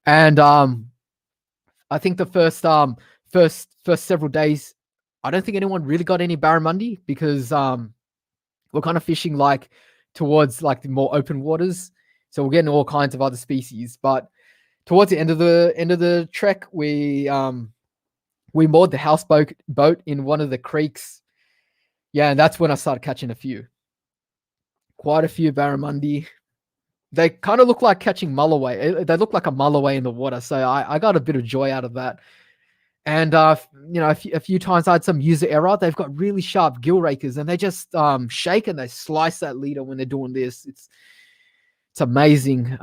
And I think the first several days, I don't think anyone really got any barramundi because we're kind of fishing like towards like the more open waters. So we're getting all kinds of other species. But towards the end of the trek, we moored the houseboat in one of the creeks. Yeah, and that's when I started catching quite a few barramundi. They kind of look like catching mulloway. They look like a mulloway in the water. So I got a bit of joy out of that. And you know, a few times I had some user error. They've got really sharp gill rakers, and they just shake and they slice that leader when they're doing this. It's amazing.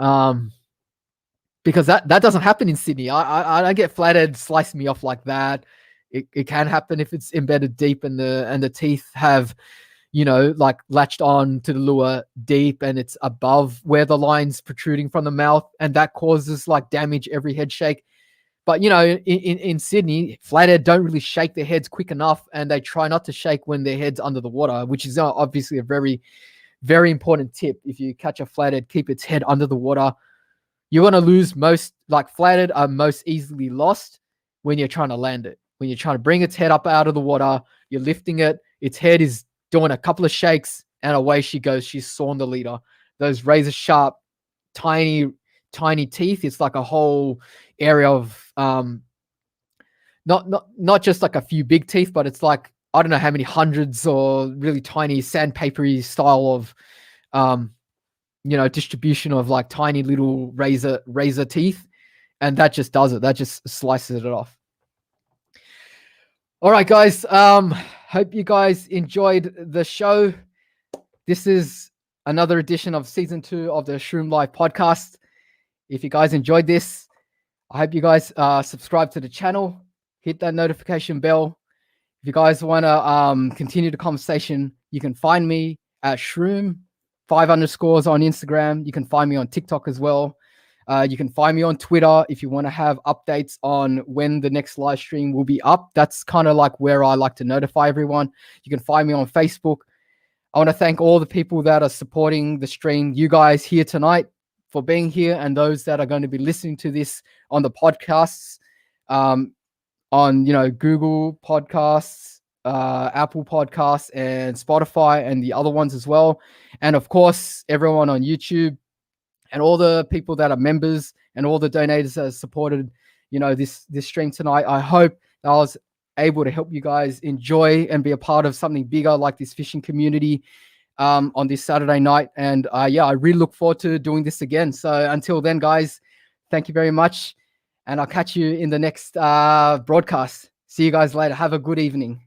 Because that doesn't happen in Sydney. I get flathead slice me off like that. It can happen if it's embedded deep and the teeth have, you know, like latched on to the lure deep and it's above where the line's protruding from the mouth, and that causes like damage every head shake. But you know, in Sydney, flathead don't really shake their heads quick enough, and they try not to shake when their head's under the water, which is obviously a very, very important tip. If you catch a flathead, keep its head under the water. You're going to lose most, like flathead are most easily lost when you're trying to land it. When you're trying to bring its head up out of the water, you're lifting it, its head is doing a couple of shakes, and away she goes. She's sawing the leader. Those razor sharp, tiny teeth. It's like a whole area of not just like a few big teeth, but it's like I don't know how many hundreds or really tiny sandpapery style of you know, distribution of like tiny little razor teeth, and that just does it. That just slices it off. All right, guys. Hope you guys enjoyed the show. This is another edition of season 2 of the Shroom Live podcast. If you guys enjoyed this, I hope you guys subscribe to the channel, hit that notification bell. If you guys want to continue the conversation, you can find me at Shroom 5_ on Instagram. You can find me on TikTok as well. You can find me on Twitter if you want to have updates on when the next live stream will be up. That's kind of like where I like to notify everyone. You can find me on Facebook. I want to thank all the people that are supporting the stream. You guys here tonight for being here, and those that are going to be listening to this on the podcasts, on, you know, Google Podcasts, Apple Podcasts, and Spotify, and the other ones as well. And of course, everyone on YouTube, and all the people that are members, and all the donators that have supported, you know, this stream tonight. I hope I was able to help you guys enjoy and be a part of something bigger like this fishing community on this Saturday night. And yeah, I really look forward to doing this again. So until then, guys, thank you very much, and I'll catch you in the next broadcast. See you guys later. Have a good evening.